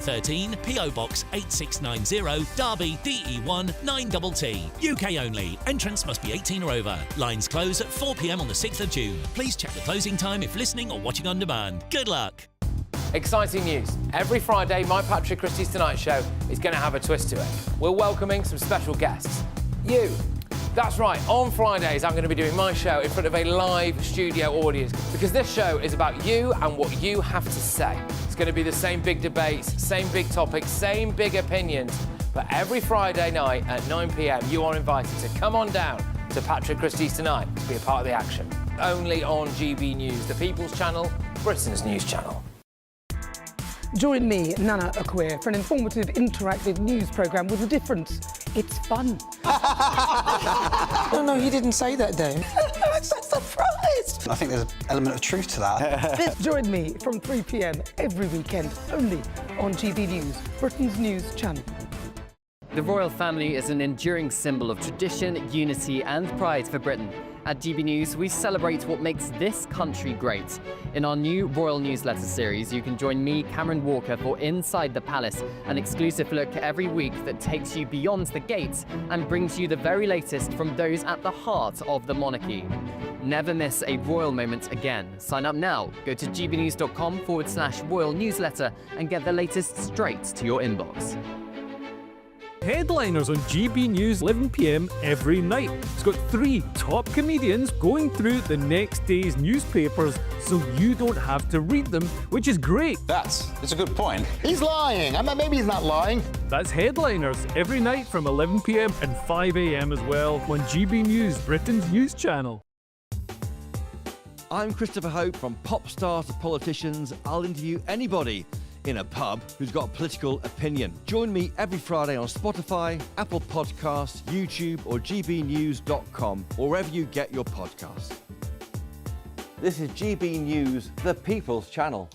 13 PO Box 8690 Derby DE1 9TT. UK only. Entrance must be 18 or over. Lines close at 4 p.m. on the 6th of June. Please check the closing time if listening or watching on demand. Good luck. Exciting news. Every Friday, my Patrick Christie's Tonight Show is going to have a twist to it. We're welcoming some special guests. You. That's right, on Fridays I'm going to be doing my show in front of a live studio audience because this show is about you and what you have to say. It's going to be the same big debates, same big topics, same big opinions. But every Friday night at 9 p.m, you are invited to come on down to Patrick Christie's Tonight to be a part of the action. Only on GB News, the People's Channel, Britain's news channel. Join me, Nana Akweer, for an informative, interactive news programme with a difference. It's fun. No, he didn't say that, Dave. I'm so surprised. I think there's an element of truth to that. Join me from 3 p.m. every weekend, only on GB News, Britain's news channel. The royal family is an enduring symbol of tradition, unity and pride for Britain. At GB News, we celebrate what makes this country great. In our new Royal Newsletter series, you can join me, Cameron Walker, for Inside the Palace, an exclusive look every week that takes you beyond the gates and brings you the very latest from those at the heart of the monarchy. Never miss a royal moment again. Sign up now. Go to gbnews.com/royal newsletter and get the latest straight to your inbox. Headliners on GB News 11 p.m. every night. It's got 3 top comedians going through the next day's newspapers so you don't have to read them, which is great. That's a good point. He's lying. I mean, maybe he's not lying. That's Headliners every night from 11 p.m. and 5 a.m. as well on GB News, Britain's news channel. I'm Christopher Hope. From pop stars to politicians, I'll interview anybody in a pub who's got a political opinion. Join me every Friday on Spotify, Apple Podcasts, YouTube or gbnews.com, or wherever you get your podcasts. This is GB News, the People's Channel.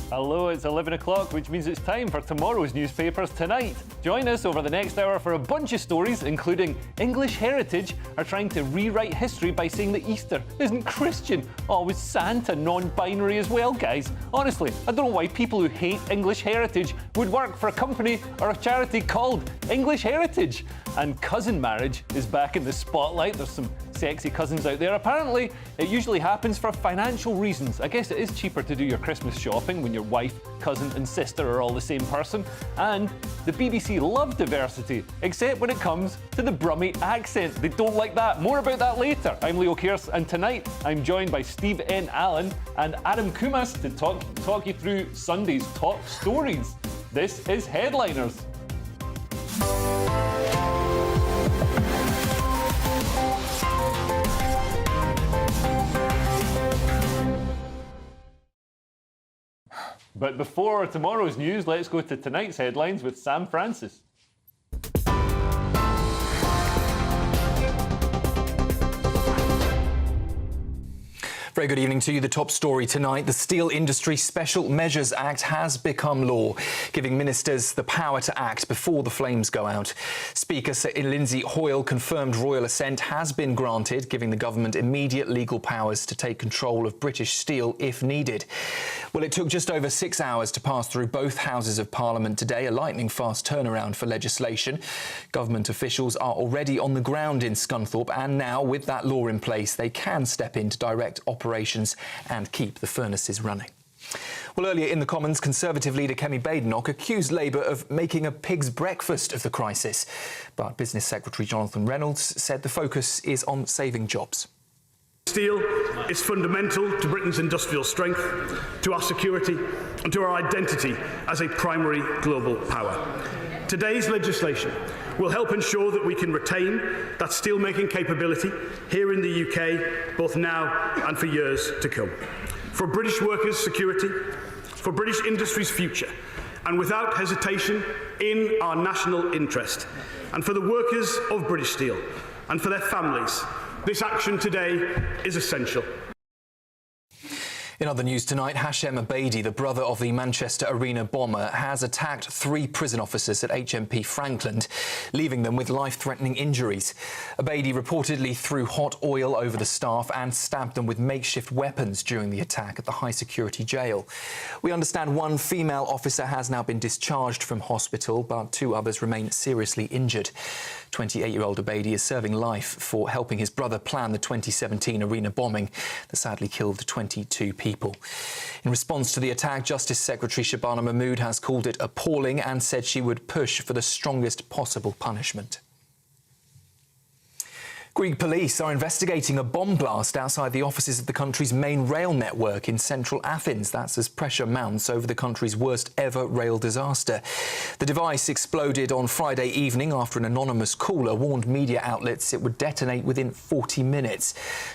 Hello, it's 11 o'clock, which means it's time for tomorrow's newspapers tonight. Join us over the next hour for a bunch of stories, including English Heritage are trying to rewrite history by saying that Easter isn't Christian. Oh, was Santa non-binary as well, guys? Honestly, I don't know why people who hate English Heritage would work for a company or a charity called English Heritage. And cousin marriage is back in the spotlight. There's some sexy cousins out there. Apparently, it usually happens for financial reasons. I guess it is cheaper to do your Christmas shopping when your wife, cousin and sister are all the same person. And the BBC love diversity, except when it comes to the Brummie accent. They don't like that. More about that later. I'm Leo Kearse, and tonight I'm joined by Steve N. Allen and Adam Kumas to talk you through Sunday's top stories. This is Headliners. But before tomorrow's news, let's go to tonight's headlines with Sam Francis. Very good evening to you. The top story tonight, the Steel Industry Special Measures Act has become law, giving ministers the power to act before the flames go out. Speaker Sir Lindsay Hoyle confirmed royal assent has been granted, giving the government immediate legal powers to take control of British steel if needed. Well, it took just over 6 hours to pass through both Houses of Parliament today, a lightning-fast turnaround for legislation. Government officials are already on the ground in Scunthorpe, and now, with that law in place, they can step in to direct operations and keep the furnaces running. Well, earlier in the Commons, Conservative leader Kemi Badenoch accused Labour of making a pig's breakfast of the crisis. But Business Secretary Jonathan Reynolds said the focus is on saving jobs. Steel is fundamental to Britain's industrial strength, to our security and to our identity as a primary global power. Today's legislation will help ensure that we can retain that steelmaking capability here in the UK, both now and for years to come. For British workers' security, for British industry's future, and without hesitation in our national interest, and for the workers of British Steel and for their families, this action today is essential. In other news tonight, Hashem Abedi, the brother of the Manchester Arena bomber, has attacked 3 prison officers at HMP Frankland, leaving them with life-threatening injuries. Abedi reportedly threw hot oil over the staff and stabbed them with makeshift weapons during the attack at the high-security jail. We understand 1 female officer has now been discharged from hospital, but 2 others remain seriously injured. 28-year-old Abedi is serving life for helping his brother plan the 2017 arena bombing that sadly killed 22 people. In response to the attack, Justice Secretary Shabana Mahmood has called it appalling and said she would push for the strongest possible punishment. Greek police are investigating a bomb blast outside the offices of the country's main rail network in central Athens. That's as pressure mounts over the country's worst ever rail disaster. The device exploded on Friday evening after an anonymous caller warned media outlets it would detonate within 40 minutes.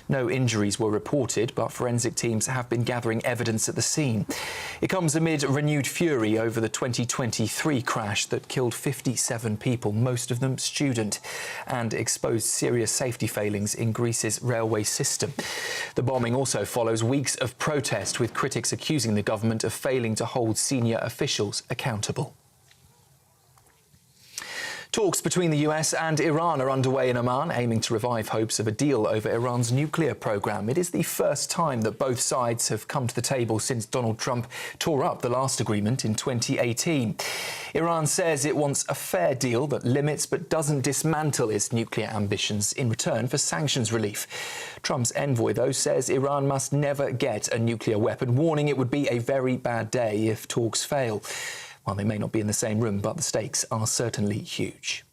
No injuries were reported, but forensic teams have been gathering evidence at the scene. It comes amid renewed fury over the 2023 crash that killed 57 people, most of them student, and exposed serious safety failings in Greece's railway system. The bombing also follows weeks of protest, with critics accusing the government of failing to hold senior officials accountable. Talks between the US and Iran are underway in Oman, aiming to revive hopes of a deal over Iran's nuclear program. It is the first time that both sides have come to the table since Donald Trump tore up the last agreement in 2018. Iran says it wants a fair deal that limits but doesn't dismantle its nuclear ambitions in return for sanctions relief. Trump's envoy, though, says Iran must never get a nuclear weapon, warning it would be a very bad day if talks fail. Well, they may not be in the same room, but the stakes are certainly huge.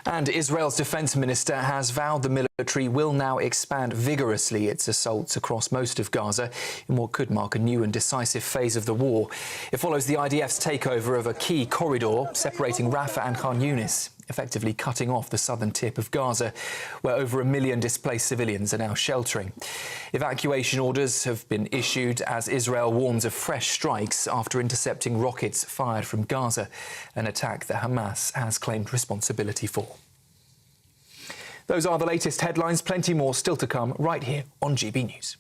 And Israel's defence minister has vowed the military will now expand vigorously its assaults across most of Gaza in what could mark a new and decisive phase of the war. It follows the IDF's takeover of a key corridor separating Rafah and Khan Yunis, effectively cutting off the southern tip of Gaza, where over 1 million displaced civilians are now sheltering. Evacuation orders have been issued as Israel warns of fresh strikes after intercepting rockets fired from Gaza, an attack that Hamas has claimed responsibility for. Those are the latest headlines. Plenty more still to come right here on GB News.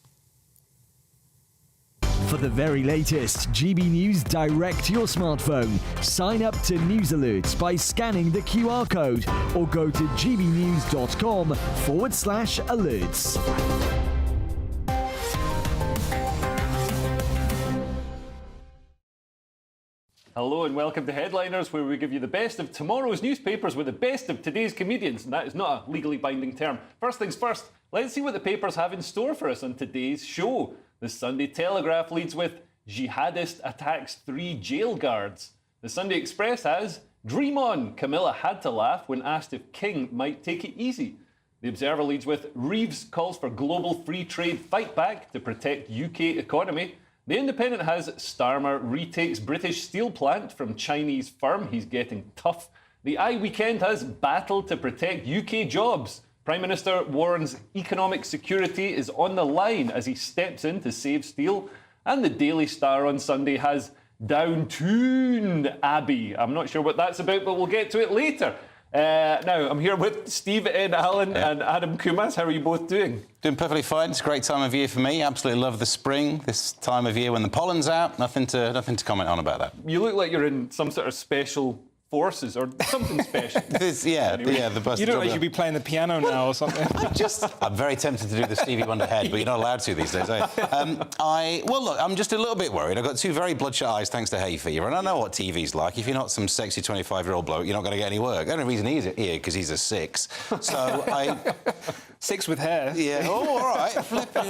For the very latest GB News direct to your smartphone, sign up to News Alerts by scanning the QR code or go to gbnews.com/alerts. Hello and welcome to Headliners, where we give you the best of tomorrow's newspapers with the best of today's comedians. And that is not a legally binding term. First things first, let's see what the papers have in store for us on today's show. The Sunday Telegraph leads with "Jihadist attacks 3 jail guards." The Sunday Express has "Dream on, Camilla had to laugh when asked if King might take it easy." The Observer leads with "Reeves calls for global free trade fight back to protect UK economy." The Independent has "Starmer retakes British steel plant from Chinese firm, he's getting tough." The Eye Weekend has "Battle to protect UK jobs. Prime Minister warns economic security is on the line as he steps in to save steel." And the Daily Star on Sunday has "Downtown Abbey." I'm not sure what that's about, but we'll get to it later. Now, I'm here with Steve N. Allen and Adam Kumas. How are you both doing? Doing perfectly fine. It's a great time of year for me. Absolutely love the spring. This time of year when the pollen's out. Nothing to comment on about that. You look like you're in some sort of special forces or something special. The bus. You don't know, you should be playing the piano now or something. I'm very tempted to do the Stevie Wonder head, but you're not allowed to these days, are you? Well, look, I'm just a little bit worried. I've got 2 very bloodshot eyes thanks to hay fever, and I know what TV's like. If you're not some sexy 25-year-old bloke, you're not going to get any work. The only reason he's here because he's a 6. So 6 with hair. Yeah. Oh, all right. Flip it.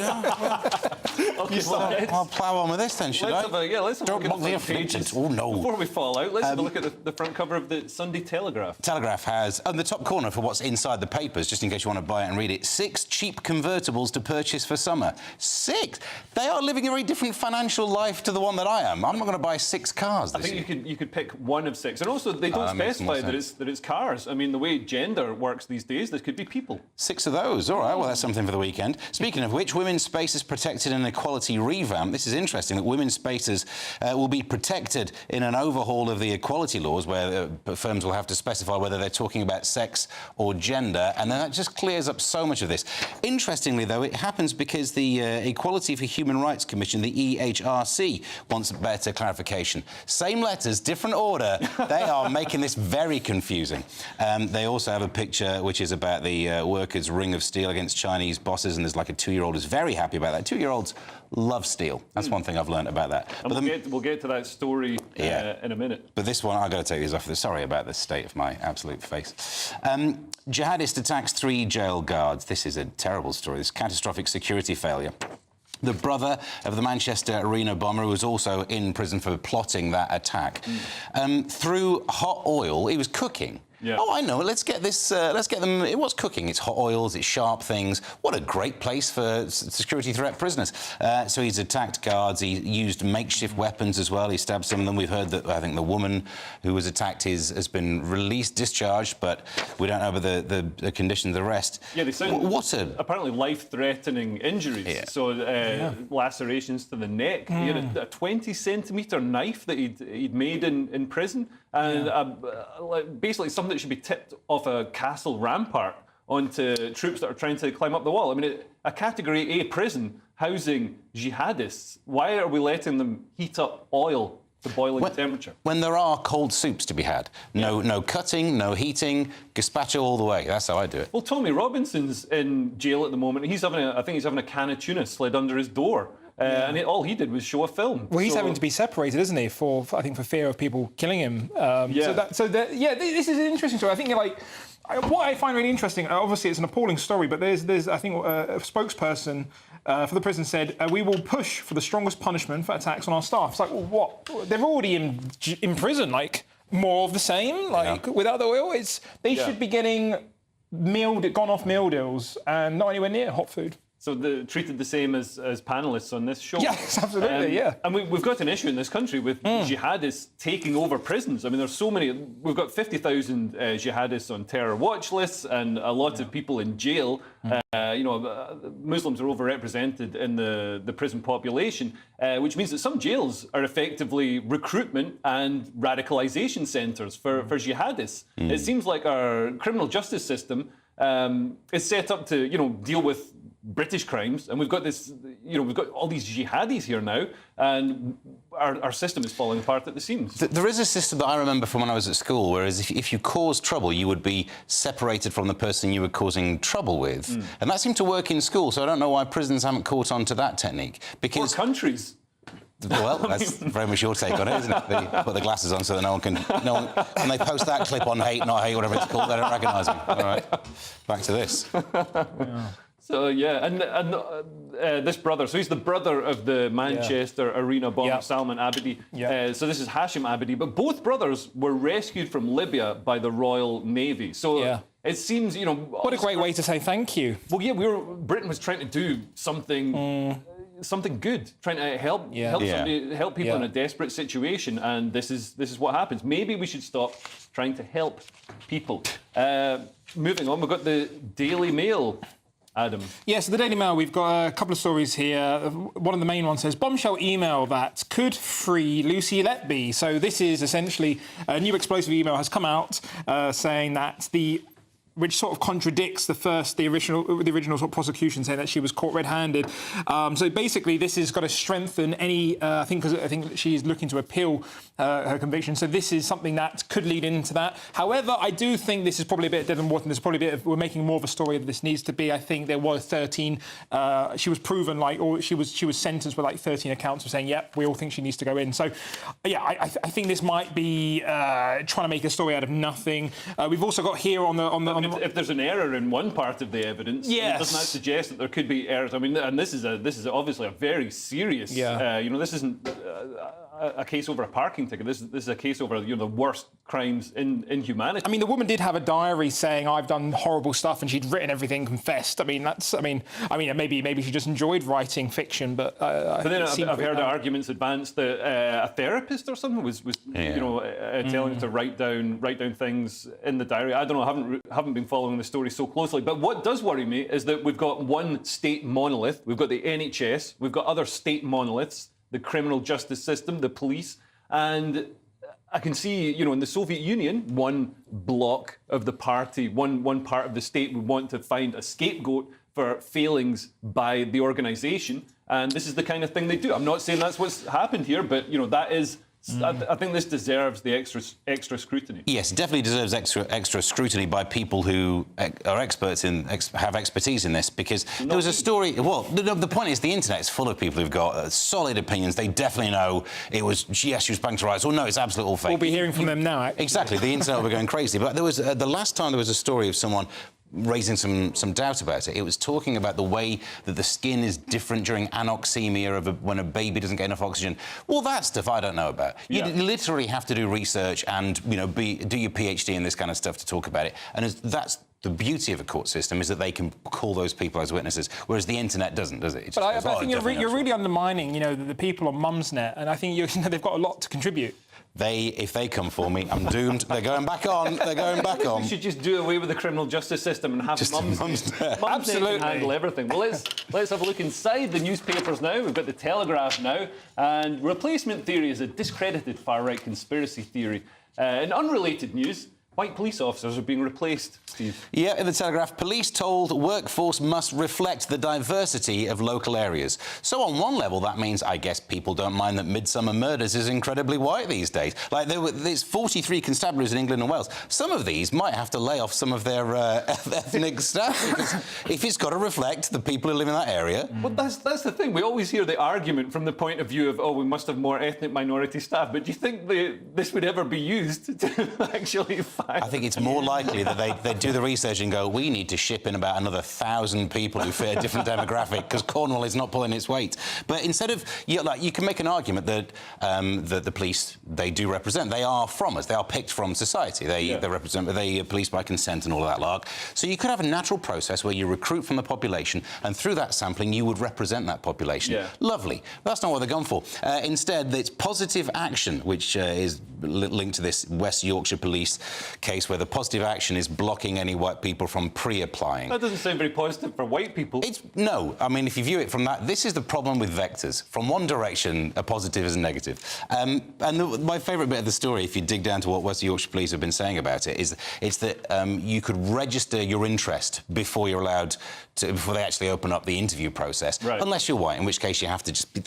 I'll plough on with this then, should I? Let's have a look at the front pages. Oh, no. Before we fall out, let's have a look at the front cover of the Sunday Telegraph. Telegraph has, on the top corner for what's inside the papers, just in case you want to buy it and read it, 6 cheap convertibles to purchase for summer. 6? They are living a very different financial life to the one that I am. I'm not going to buy 6 cars this year. I think you could pick one of 6. And also, they don't specify that it's cars. I mean, the way gender works these days, there could be people. 6 of those. goes. All right, well, that's something for the weekend. Speaking of which, women's spaces protected in an equality revamp. This is interesting, that women's spaces will be protected in an overhaul of the equality laws, where firms will have to specify whether they're talking about sex or gender, and then that just clears up so much of this. Interestingly, though, it happens because the Equality for Human Rights Commission, the EHRC, wants better clarification. Same letters, different order. They are making this very confusing. They also have a picture which is about the workers' ring of steel against Chinese bosses, and there's like a 2-year-old who's very happy about that. 2-year-olds love steel. That's one thing I've learned about that. And we'll get to that story in a minute. But this one, I've got to take these off. Sorry about the state of my absolute face. Jihadist attacks 3 jail guards. This is a terrible story. This catastrophic security failure. The brother of the Manchester Arena bomber, who was also in prison for plotting that attack, through hot oil, he was cooking. Yeah. Oh, I know. Let's get this. Let's get them. What's cooking? It's hot oils. It's sharp things. What a great place for security threat prisoners. So he's attacked guards. He used makeshift weapons as well. He stabbed some of them. We've heard that I think the woman who was attacked has been released, discharged, but we don't know about the conditions of the rest. Yeah, they sound apparently life-threatening injuries. Yeah. So lacerations to the neck. He had a 20-centimetre knife that he'd made in prison. And basically something that should be tipped off a castle rampart onto troops that are trying to climb up the wall. I mean, a Category A prison housing jihadists, why are we letting them heat up oil to boiling temperature? When there are cold soups to be had. No cutting, no heating, gazpacho all the way. That's how I do it. Well, Tommy Robinson's in jail at the moment. I think he's having a can of tuna slid under his door. And all he did was show a film. Well, he's having to be separated, isn't he? For fear of people killing him. This is an interesting story. I think what I find really interesting. Obviously, it's an appalling story, but there's I think a spokesperson for the prison said we will push for the strongest punishment for attacks on our staff. It's like, well, what? They're already in prison. Like more of the same. Without the oil, they should be getting gone off meal deals and not anywhere near hot food. So treated the same as panellists on this show. Yes, absolutely, And we've got an issue in this country with jihadists taking over prisons. I mean, there's so many. We've got 50,000 jihadists on terror watch lists and a lot of people in jail. Muslims are overrepresented in the prison population, which means that some jails are effectively recruitment and radicalisation centres for jihadists. It seems like our criminal justice system is set up to, deal with British crimes, and we've got this, we've got all these jihadis here now, and our system is falling apart at the seams. There is a system that I remember from when I was at school, whereas if you caused trouble, you would be separated from the person you were causing trouble with, and that seemed to work in school. So I don't know why prisons haven't caught on to that technique. Because countries. Well, that's very much your take on it, isn't it? They put the glasses on so that no one, when they post that clip on hate, not hate, whatever it's called, they don't recognise me. All right, back to this. So, and this brother, so he's the brother of the Manchester Arena bomber, Salman Abedi. So this is Hashim Abedi, but both brothers were rescued from Libya by the Royal Navy. So it seems, What a great way to say thank you. Well, Britain was trying to do something... something good, trying to help people in a desperate situation, and this is what happens. Maybe we should stop trying to help people. Moving on, we've got the Daily Mail. Adam. Yes, the Daily Mail, we've got a couple of stories here. One of the main ones says, bombshell email that could free Lucy Letby. So this is essentially a new explosive email has come out saying that which sort of contradicts the original sort of prosecution saying that she was caught red-handed. So basically, this has got to strengthen any. I think she's looking to appeal her conviction. So this is something that could lead into that. However, I do think this is probably a bit dead and water. There's probably a bit we're making more of a story than this needs to be. I think there were 13. She was proven or she was sentenced with 13 accounts of saying, yep, we all think she needs to go in. So I think this might be trying to make a story out of nothing. We've also got here on the if there's an error in one part of the evidence, doesn't that suggest that there could be errors? I mean, and this is obviously a very serious. This isn't. a case over a parking ticket. This is a case over the worst crimes in humanity. I mean, the woman did have a diary saying I've done horrible stuff, and she'd written everything, confessed. I mean, maybe she just enjoyed writing fiction, but then I've heard arguments advanced that a therapist or something was telling her to write down things in the diary. I don't know. I haven't been following the story so closely. But what does worry me is that we've got one state monolith. We've got the NHS. We've got other state monoliths. The criminal justice system, the police, and I can see, in the Soviet Union, one block of the party, one part of the state would want to find a scapegoat for failings by the organisation, and this is the kind of thing they do. I'm not saying that's what's happened here, but that is. I think this deserves the extra scrutiny. Yes, it definitely deserves extra scrutiny by people who are experts have expertise in this, because there was a story. Well, the point is the internet is full of people who've got solid opinions. They definitely know it was she was banged to rights, or no, it's absolute all fake. We'll be hearing from them now. Actually. Exactly, the internet will be going crazy. But there was the last time there was a story of someone raising some doubt about it. It was talking about the way that the skin is different during anoxemia when a baby doesn't get enough oxygen. Well, that stuff I don't know about. You literally have to do research and do your PhD in this kind of stuff to talk about it. And that's the beauty of a court system, is that they can call those people as witnesses, whereas the internet doesn't, does it? But I think you're really undermining, the people on Mumsnet, and I think they've got a lot to contribute. If they come for me, I'm doomed. They're going back on. They're going back on. We should just do away with the criminal justice system and have Mumsnet. Absolutely. Can handle everything. Well, let's have a look inside the newspapers now. We've got the Telegraph now, and replacement theory is a discredited far-right conspiracy theory. In unrelated news, white police officers are being replaced, Steve. Yeah, in the Telegraph, police told workforce must reflect the diversity of local areas. So on one level, that means, I guess, people don't mind that Midsummer Murders is incredibly white these days. Like, there's 43 constabularies in England and Wales. Some of these might have to lay off some of their ethnic staff, because if it's got to reflect the people who live in that area. Well, that's the thing. We always hear the argument from the point of view of, we must have more ethnic minority staff. But do you think this would ever be used to actually find? I think it's more likely that they do the research and go, we need to ship in about another 1,000 people who fit a different demographic, because Cornwall is not pulling its weight. But instead of, you can make an argument that the police, they do represent. They are from us. They are picked from society. They represent. They are police by consent and all of that lark. So you could have a natural process where you recruit from the population, and through that sampling, you would represent that population. Yeah. Lovely. That's not what they're gone for. Instead, it's positive action, which is linked to this West Yorkshire police case where the positive action is blocking any white people from pre-applying. That doesn't sound very positive for white people. No. I mean, if you view it from that, this is the problem with vectors. From one direction, a positive is a negative. My favourite bit of the story, if you dig down to what West Yorkshire Police have been saying about it, is that you could register your interest before you're allowed to, before they actually open up the interview process, unless you're white, in which case you have to just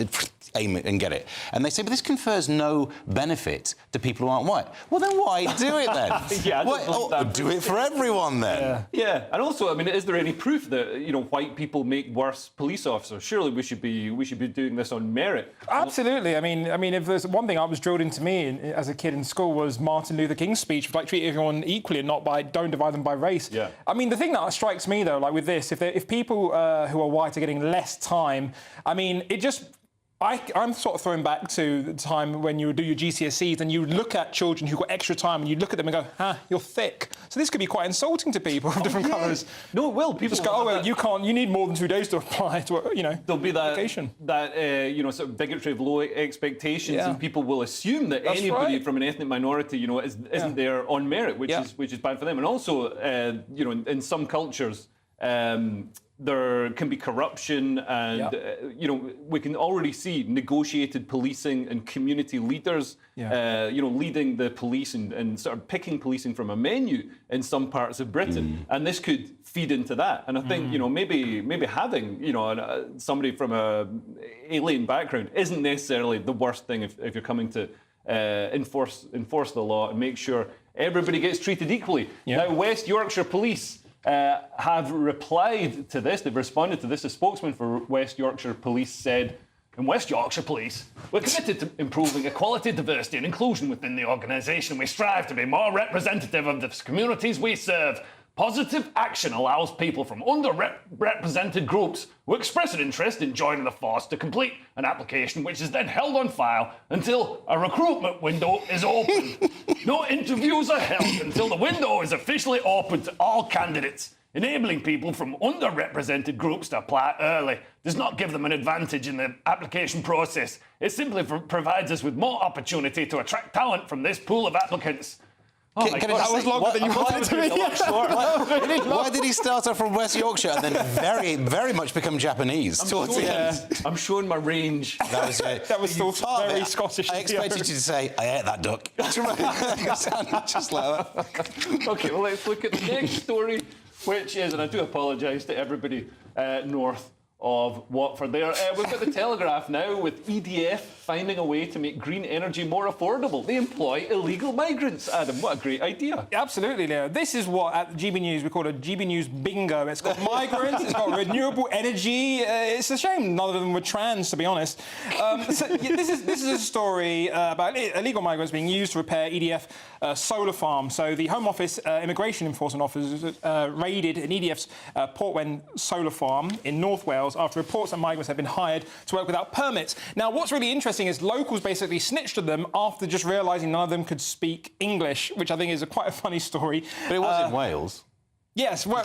aim it and get it. And they say, but this confers no benefit to people who aren't white. Well, then why do it then? Do it for everyone then. Yeah, and also, I mean, is there any proof that white people make worse police officers? Surely we should be doing this on merit. Absolutely. I mean, if there's one thing that was drilled into me as a kid in school was Martin Luther King's speech, like treat everyone equally and don't divide them by race. Yeah. I mean, the thing that strikes me though, like with this, if people who are white are getting less time, I mean, it just. I'm sort of thrown back to the time when you would do your GCSEs and you would look at children who got extra time and you'd look at them and go, you're thick. So this could be quite insulting to people of different colours. No, it will. People just go, you need more than 2 days to apply to, There'll be that application. Sort of bigotry of low expectations, and people will assume that anybody from an ethnic minority, isn't there on merit, which is bad for them. And also, in some cultures, there can be corruption, and we can already see negotiated policing and community leaders, leading the police and sort of picking policing from a menu in some parts of Britain, and this could feed into that. And I think maybe having somebody from a alien background isn't necessarily the worst thing if you're coming to enforce the law and make sure everybody gets treated equally. Now, West Yorkshire Police have replied to this. They've responded to this. A spokesman for West Yorkshire Police said, in West Yorkshire Police, we're committed to improving equality, diversity and inclusion within the organisation. We strive to be more representative of the communities we serve. Positive action allows people from underrepresented groups who express an interest in joining the force to complete an application which is then held on file until a recruitment window is opened. No interviews are held until the window is officially open to all candidates. Enabling people from underrepresented groups to apply early does not give them an advantage in the application process. It simply provides us with more opportunity to attract talent from this pool of applicants. Oh my God, that was longer than you wanted it to be. Why did he start off from West Yorkshire and then very much become Japanese towards the end? I'm showing my range. That was still very Scottish. I expected you to say, I ate that duck. Just like that. OK, well, let's look at the next story, which is, and I do apologise to everybody north of Watford there. We've got the Telegraph now with EDF finding a way to make green energy more affordable. They employ illegal migrants. Adam, what a great idea. Absolutely, Leo. This is what at GB News we call a GB News bingo. It's got migrants, it's got renewable energy. It's a shame none of them were trans, to be honest. This is a story about illegal migrants being used to repair EDF solar farm. So the Home Office immigration enforcement officers raided an EDF's Portwen solar farm in North Wales after reports that migrants had been hired to work without permits. Now, what's really interesting is locals basically snitched on them after just realising none of them could speak English, which I think is quite a funny story. But it was in Wales. Yes, well,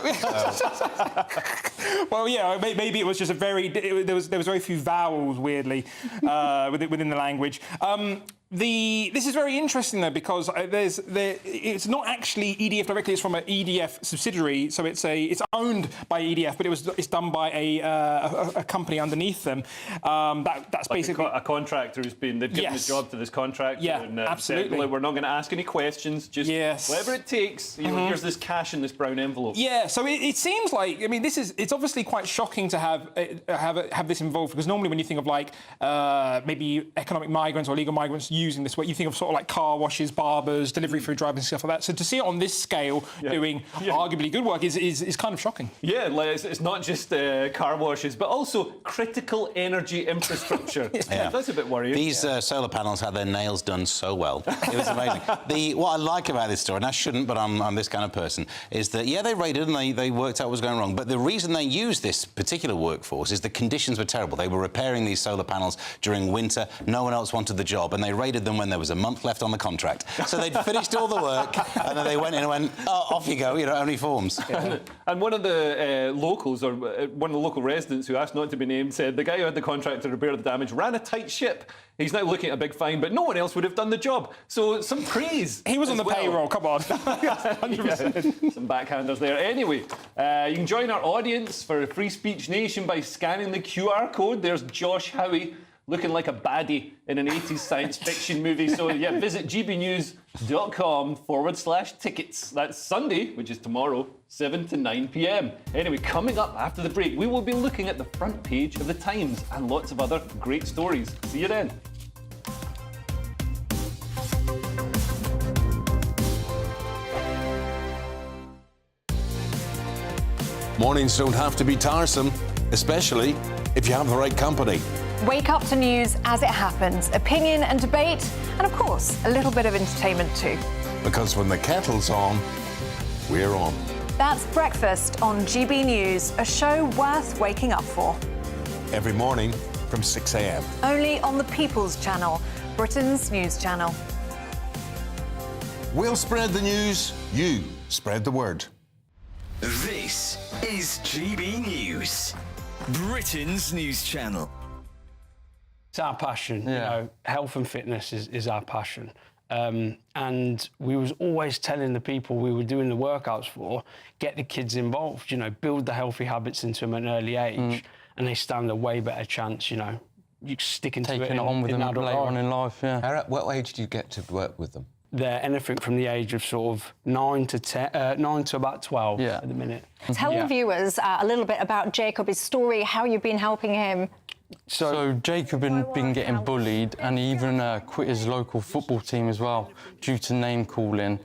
well, yeah, maybe it was just there was very few vowels, weirdly, within the language. This is very interesting though, because it's not actually EDF directly. It's from an EDF subsidiary, so it's owned by EDF, but it's done by a company underneath them. That's like basically a contractor who's been they've given the job to this contractor. Yeah, and, absolutely. Said, we're not going to ask any questions. Just whatever it takes. You know, here's this cash in this brown envelope. Yeah, so it seems like it's obviously quite shocking to have this involved, because normally when you think of like maybe economic migrants or illegal migrants using this, what you think of sort of like car washes, barbers, delivery food drivers and stuff like that. So to see it on this scale doing arguably good work is kind of shocking. Yeah, like it's not just car washes, but also critical energy infrastructure. That's a bit worrying. These solar panels had their nails done so well. It was amazing. What I like about this story, and I shouldn't, but I'm this kind of person, is that, they raided and they worked out what was going wrong. But the reason they used this particular workforce is the conditions were terrible. They were repairing these solar panels during winter. No one else wanted the job, and they raided them when there was a month left on the contract. So they'd finished all the work, and then they went in and went, off you go, only forms. And one of the locals, or one of the local residents who asked not to be named, said the guy who had the contract to repair the damage ran a tight ship. He's now looking at a big fine, but no one else would have done the job. So some praise. He was on the payroll, come on. 100%. Some backhanders there. Anyway, you can join our audience for Free Speech Nation by scanning the QR code. There's Josh Howie looking like a baddie in an 80s science fiction movie. So, visit gbnews.com/tickets. That's Sunday, which is tomorrow, 7 to 9 p.m. Anyway, coming up after the break, we will be looking at the front page of the Times and lots of other great stories. See you then. Mornings don't have to be tiresome, especially if you have the right company. Wake up to news as it happens, opinion and debate, and of course, a little bit of entertainment too. Because when the kettle's on, we're on. That's Breakfast on GB News, a show worth waking up for. Every morning from 6 a.m. Only on the People's Channel, Britain's news channel. We'll spread the news, you spread the word. This is GB News, Britain's news channel. It's our passion, health and fitness is our passion. And we was always telling the people we were doing the workouts for, get the kids involved, build the healthy habits into them at an early age, and they stand a way better chance, you sticking to it on with them later on in life, What age do you get to work with them? They're anything from the age of sort of 9 to about 12 at the minute. Tell the viewers a little bit about Jacob, his story, how you've been helping him. So Jacob had been getting bullied, and he even quit his local football team as well due to name calling.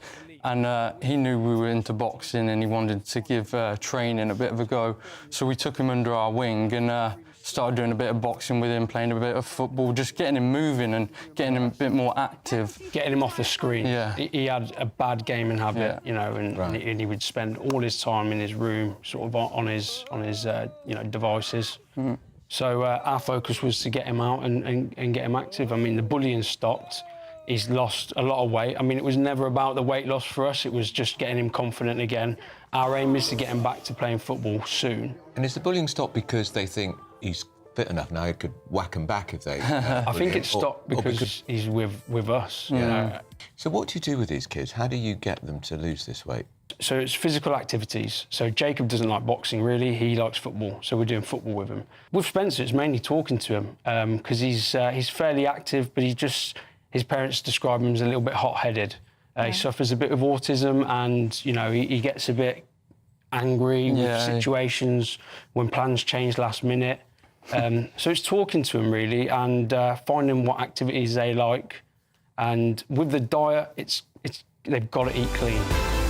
and he knew we were into boxing and he wanted to give training a bit of a go. So we took him under our wing and started doing a bit of boxing with him, playing a bit of football, just getting him moving and getting him a bit more active. Getting him off the screen. Yeah. He had a bad gaming habit, you know, and he would spend all his time in his room, sort of on his you know, devices. Mm-hmm. So our focus was to get him out and get him active. I mean, the bullying stopped. He's lost a lot of weight. I mean, it was never about the weight loss for us. It was just getting him confident again. Our aim is to get him back to playing football soon. And is the bullying stopped because they think he's fit enough now, he could whack him back if they... I think it stopped because he's with us. You know? So what do you do with these kids? How do you get them to lose this weight? So it's physical activities. So Jacob doesn't like boxing, really. He likes football, so we're doing football with him. With Spencer, it's mainly talking to him because he's fairly active, but his parents describe him as a little bit hot-headed. He suffers a bit of autism, and you know he gets a bit angry with situations when plans change last minute. So it's talking to him really and finding what activities they like, and with the diet, they've got to eat clean.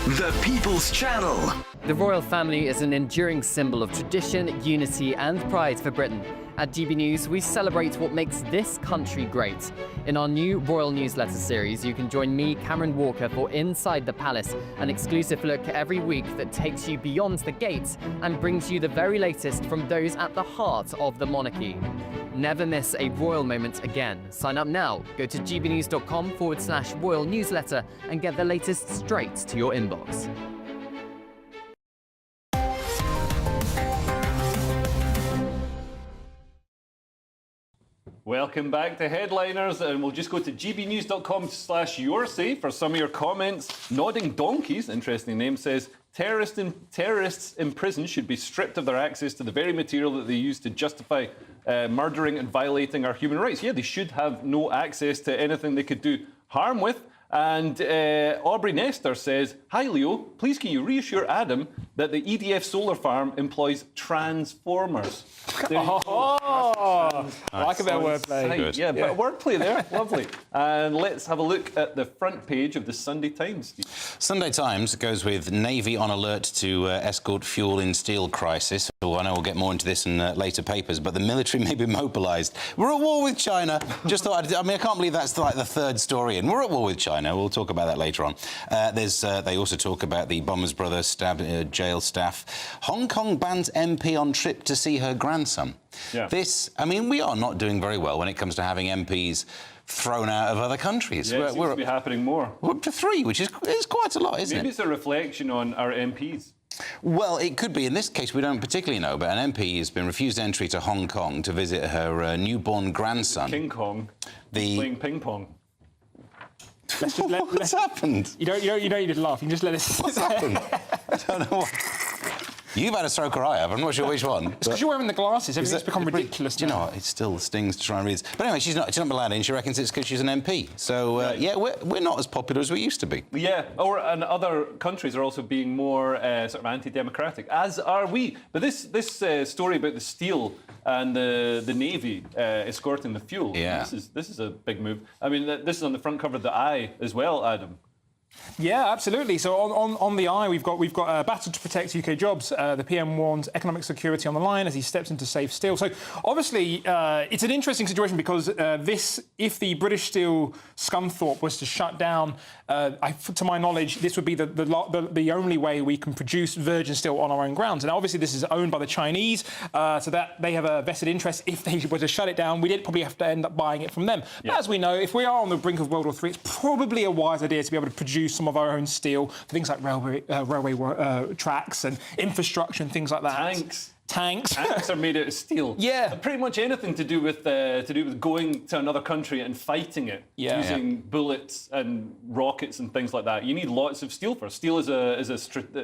The People's Channel. The royal family is an enduring symbol of tradition, unity and pride for Britain. At GB News, we celebrate what makes this country great. In our new royal newsletter series, you can join me, Cameron Walker, for Inside the Palace, an exclusive look every week that takes you beyond the gates and brings you the very latest from those at the heart of the monarchy. Never miss a royal moment again. Sign up now. Go to gbnews.com/royal newsletter and get the latest straight to your inbox. Welcome back to Headliners, and we'll just go to gbnews.com/yoursay for some of your comments. Nodding Donkeys, interesting name, says terrorists in prison should be stripped of their access to the very material that they use to justify murdering and violating our human rights. Yeah, they should have no access to anything they could do harm with. And Aubrey Nestor says, "Hi Leo, please can you reassure Adam that the EDF solar farm employs transformers?" I like a bit of wordplay. Yeah, but wordplay there, lovely. And let's have a look at the front page of the Sunday Times, Steve. Sunday Times goes with Navy on alert to escort fuel in steel crisis. Well, I know we'll get more into this in later papers, but the military may be mobilised. We're at war with China. Just thought, I can't believe that's like the third story, and we're at war with China. We'll talk about that later on. They also talk about the bomber's brother stabbed jail staff. Hong Kong bans MP on trip to see her grandson. Yeah. We are not doing very well when it comes to having MPs thrown out of other countries. Yeah, it seems to be happening more. We're up to 3, which is quite a lot, isn't it? Maybe it's a reflection on our MPs. Well, it could be. In this case, we don't particularly know, but an MP has been refused entry to Hong Kong to visit her newborn grandson. King Kong. Playing ping pong. What's happened? You don't need to laugh. You can just let it. What's happened? I don't know what. You've had a stroke or I have. I'm not sure which one. It's because you're wearing the glasses. Everything's become ridiculous. Do you know what? It still stings to try and read this. But anyway, she's not allowed in. She reckons it's because she's an MP. So, right. Yeah, we're not as popular as we used to be. Yeah, and other countries are also being more sort of anti-democratic, as are we. But this story about the steel and the Navy escorting the fuel, this is a big move. I mean, this is on the front cover of the Eye as well, Adam. Yeah, absolutely. So on the Eye, we've got a battle to protect UK jobs. The PM warns economic security on the line as he steps in to save steel. So obviously, it's an interesting situation because if the British Steel Scunthorpe was to shut down, to my knowledge, this would be the only way we can produce virgin steel on our own grounds. And obviously, this is owned by the Chinese, so that they have a vested interest. If they were to shut it down, we'd probably have to end up buying it from them. Yeah. But as we know, if we are on the brink of World War III, it's probably a wise idea to be able to produce some of our own steel for things like railway tracks and infrastructure and things like that. Tanks are made out of steel. Yeah, and pretty much anything to do with going to another country and fighting it, using bullets and rockets and things like that. You need lots of steel for. Steel is a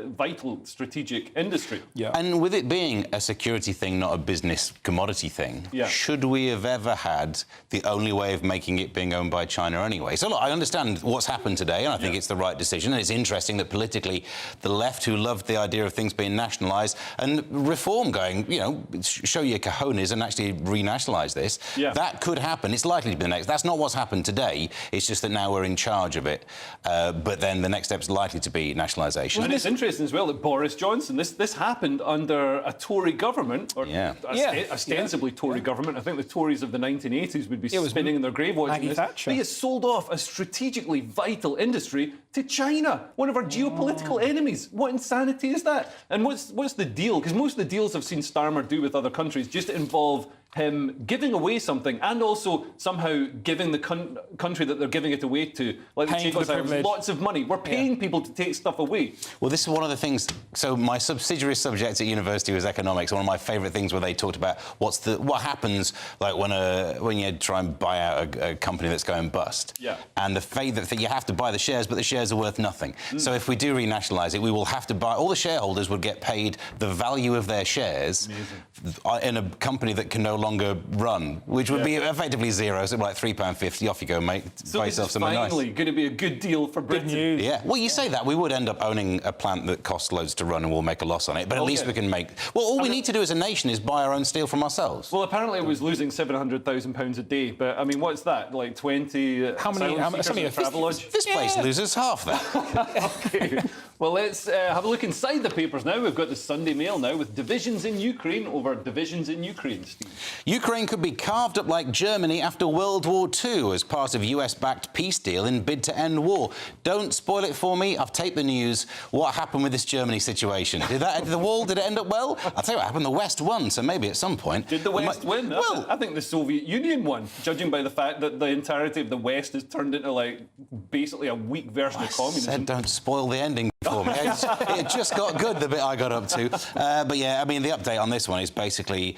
vital strategic industry. Yeah, and with it being a security thing, not a business commodity thing, should we have ever had the only way of making it being owned by China anyway? So look, I understand what's happened today, and I think it's the right decision. And it's interesting that politically, the left, who loved the idea of things being nationalised and reform going, you know, show your cojones and actually renationalise this. Yeah. That could happen. It's likely to be the next. That's not what's happened today. It's just that now we're in charge of it. But then the next step's likely to be nationalisation. Well, and it's interesting as well that Boris Johnson, this happened under a Tory government, or ostensibly Tory government. I think the Tories of the 1980s would be spinning in their grave watching this. But he has sold off a strategically vital industry to China, one of our geopolitical enemies. What insanity is that? And what's the deal? Because most of the deals I've seen Starmer do with other countries just involve him giving away something and also somehow giving the country that they're giving it away to, like the Chicos Islands, lots of money. We're paying people to take stuff away. Well, this is one of the things. So my subsidiary subject at university was economics. One of my favourite things where they talked about what happens like when you try and buy out a company that's going bust. Yeah. And the fate that you have to buy the shares, but the shares are worth nothing. So if we do renationalise it, we will have to buy. All the shareholders would get paid the value of their shares in a company that can no longer run, which would be effectively zero. So like £3.50, off you go, mate. So buy this yourself is something nice. finally going to be a good deal for Britain. Yeah. Well, you say that. We would end up owning a plant that costs loads to run and we'll make a loss on it. But at least we can make... Well, all we need to do as a nation is buy our own steel from ourselves. Well, apparently it was losing £700,000 a day. But, I mean, what's that? Like 20... How many Travelodge? This place loses half that. OK. Well, let's have a look inside the papers now. We've got the Sunday Mail now with divisions in Ukraine over divisions in Ukraine, Steve. Ukraine could be carved up like Germany after World War II as part of US-backed peace deal in bid to end war. Don't spoil it for me. I've taped the news. What happened with this Germany situation? Did it end up well? I'll tell you what happened. The West won, so maybe at some point... Did the West win? Well, I think the Soviet Union won, judging by the fact that the entirety of the West has turned into, like, basically a weak version of communism. I said don't spoil the ending for me. It just got good, the bit I got up to. But yeah, I mean, the update on this one is basically...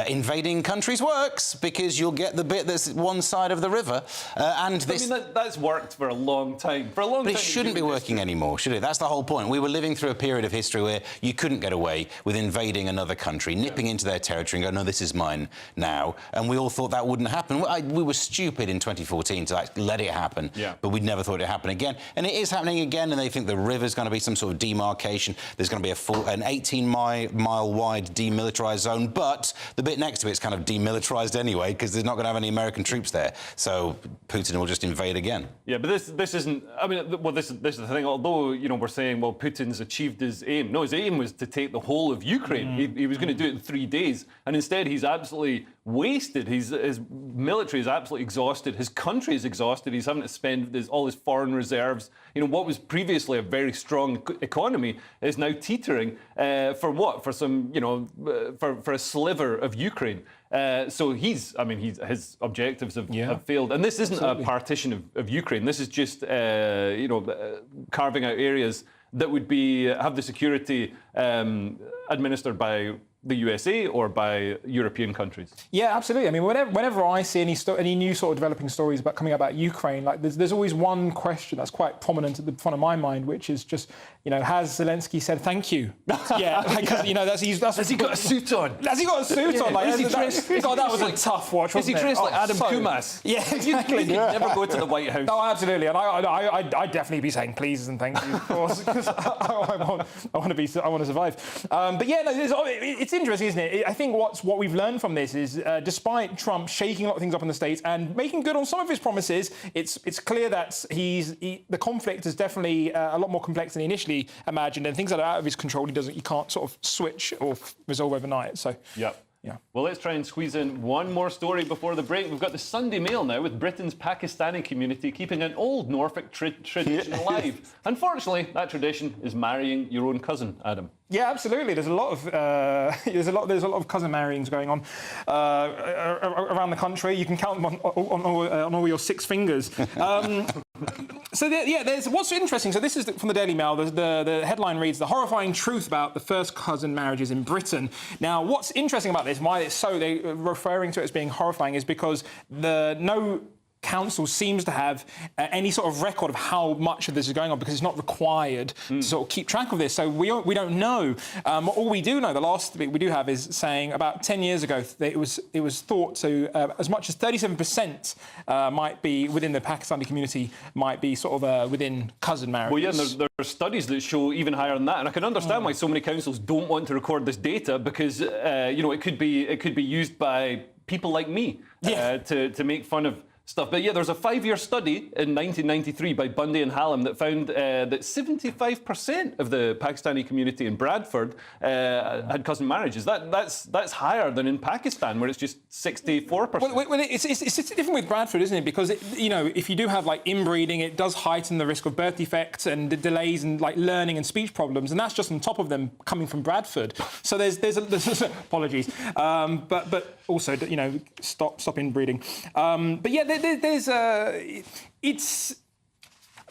invading countries works because you'll get the bit that's one side of the river. And this... I mean, that's worked for a long time. For a long time. But it shouldn't be working anymore, should it? That's the whole point. We were living through a period of history where you couldn't get away with invading another country, nipping into their territory and going, no, this is mine now. And we all thought that wouldn't happen. We were stupid in 2014 to like, let it happen. Yeah. But we'd never thought it'd happen again. And it is happening again, and they think the river's going to be some sort of demarcation. There's going to be an 18-mile wide demilitarised zone, but the bit next to it's kind of demilitarised anyway because there's not going to have any American troops there. So Putin will just invade again. Yeah, but this isn't... I mean, well, this is the thing. Although, you know, we're saying, well, Putin's achieved his aim. No, his aim was to take the whole of Ukraine. He was going to do it in 3 days. And instead, he's absolutely wasted. His military is absolutely exhausted. His country is exhausted. He's having to spend all his foreign reserves. You know, what was previously a very strong economy is now teetering. For what? For some, you know, for a sliver of Ukraine. So his objectives have failed. And this isn't a partition of Ukraine. This is just, you know, carving out areas that would have the security administered by the USA or by European countries. Yeah, absolutely. I mean, whenever I see any new sort of developing stories coming about Ukraine, like there's always one question that's quite prominent at the front of my mind, which is just, you know, has Zelensky said thank you? Yeah, because you know has he got a suit on? Has he got a suit on? Like, is he dressed? God, that was a tough watch. Is he dressed like Adam Kumas? Yeah, exactly. You'd never go to the White House. No, absolutely, and I'd definitely be saying please and thank you, of course, because I want to survive. But yeah, no, it's interesting, isn't it? I think what we've learned from this is, despite Trump shaking a lot of things up in the States and making good on some of his promises, it's clear that the conflict is definitely a lot more complex than he initially imagined, and things that are out of his control he can't sort of switch or resolve overnight. So yeah. Well, let's try and squeeze in one more story before the break. We've got the Sunday Mail now with Britain's Pakistani community keeping an old Norfolk tradition alive. Unfortunately, that tradition is marrying your own cousin, Adam. Yeah, absolutely. There's a lot of cousin marryings going on around the country. You can count them on all your 6 fingers. So there's what's interesting. So this is from the Daily Mail. The headline reads: "The horrifying truth about the first cousin marriages in Britain." Now, what's interesting about this, why they're referring to it as being horrifying, is because no council seems to have any sort of record of how much of this is going on, because it's not required to sort of keep track of this. So we don't know. All we do know, the last bit we do have is saying about 10 years ago it was thought to as much as 37% might be within the Pakistani community, might be sort of within cousin marriages. Well, yeah, and there are studies that show even higher than that, and I can understand why so many councils don't want to record this data, because you know, it could be used by people like me to make fun of stuff. But yeah, there's a 5-year study in 1993 by Bundy and Hallam that found that 75% of the Pakistani community in Bradford had cousin marriages. That's higher than in Pakistan, where it's just 64%. Well, it's different with Bradford, isn't it? Because you know, if you do have like inbreeding, it does heighten the risk of birth defects and the delays in like learning and speech problems, and that's just on top of them coming from Bradford. So there's apologies, but also, you know, stop inbreeding. But yeah, there's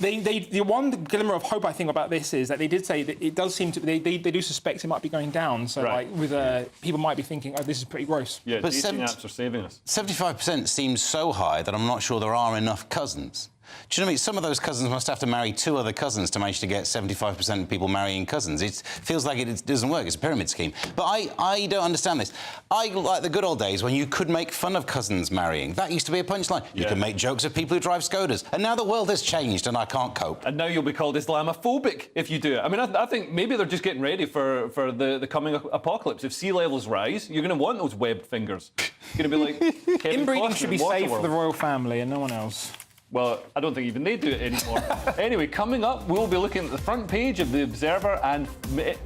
the one glimmer of hope I think about this is that they did say that it does seem to they do suspect it might be going down. So like with people might be thinking, oh, this is pretty gross. Yeah, but dating apps are saving us. 75% seems so high that I'm not sure there are enough cousins. Do you know what I mean? Some of those cousins must have to marry 2 other cousins to manage to get 75% of people marrying cousins. It feels like it doesn't work. It's a pyramid scheme. But I don't understand this. I like the good old days when you could make fun of cousins marrying. That used to be a punchline. You could make jokes of people who drive Skodas. And now the world has changed and I can't cope. And now you'll be called Islamophobic if you do it. I mean, I think maybe they're just getting ready for the coming apocalypse. If sea levels rise, you're going to want those webbed fingers. You're going to be like... Inbreeding should be safe for the royal family and no one else. Well, I don't think even they do it anymore. Anyway, coming up, we'll be looking at the front page of The Observer and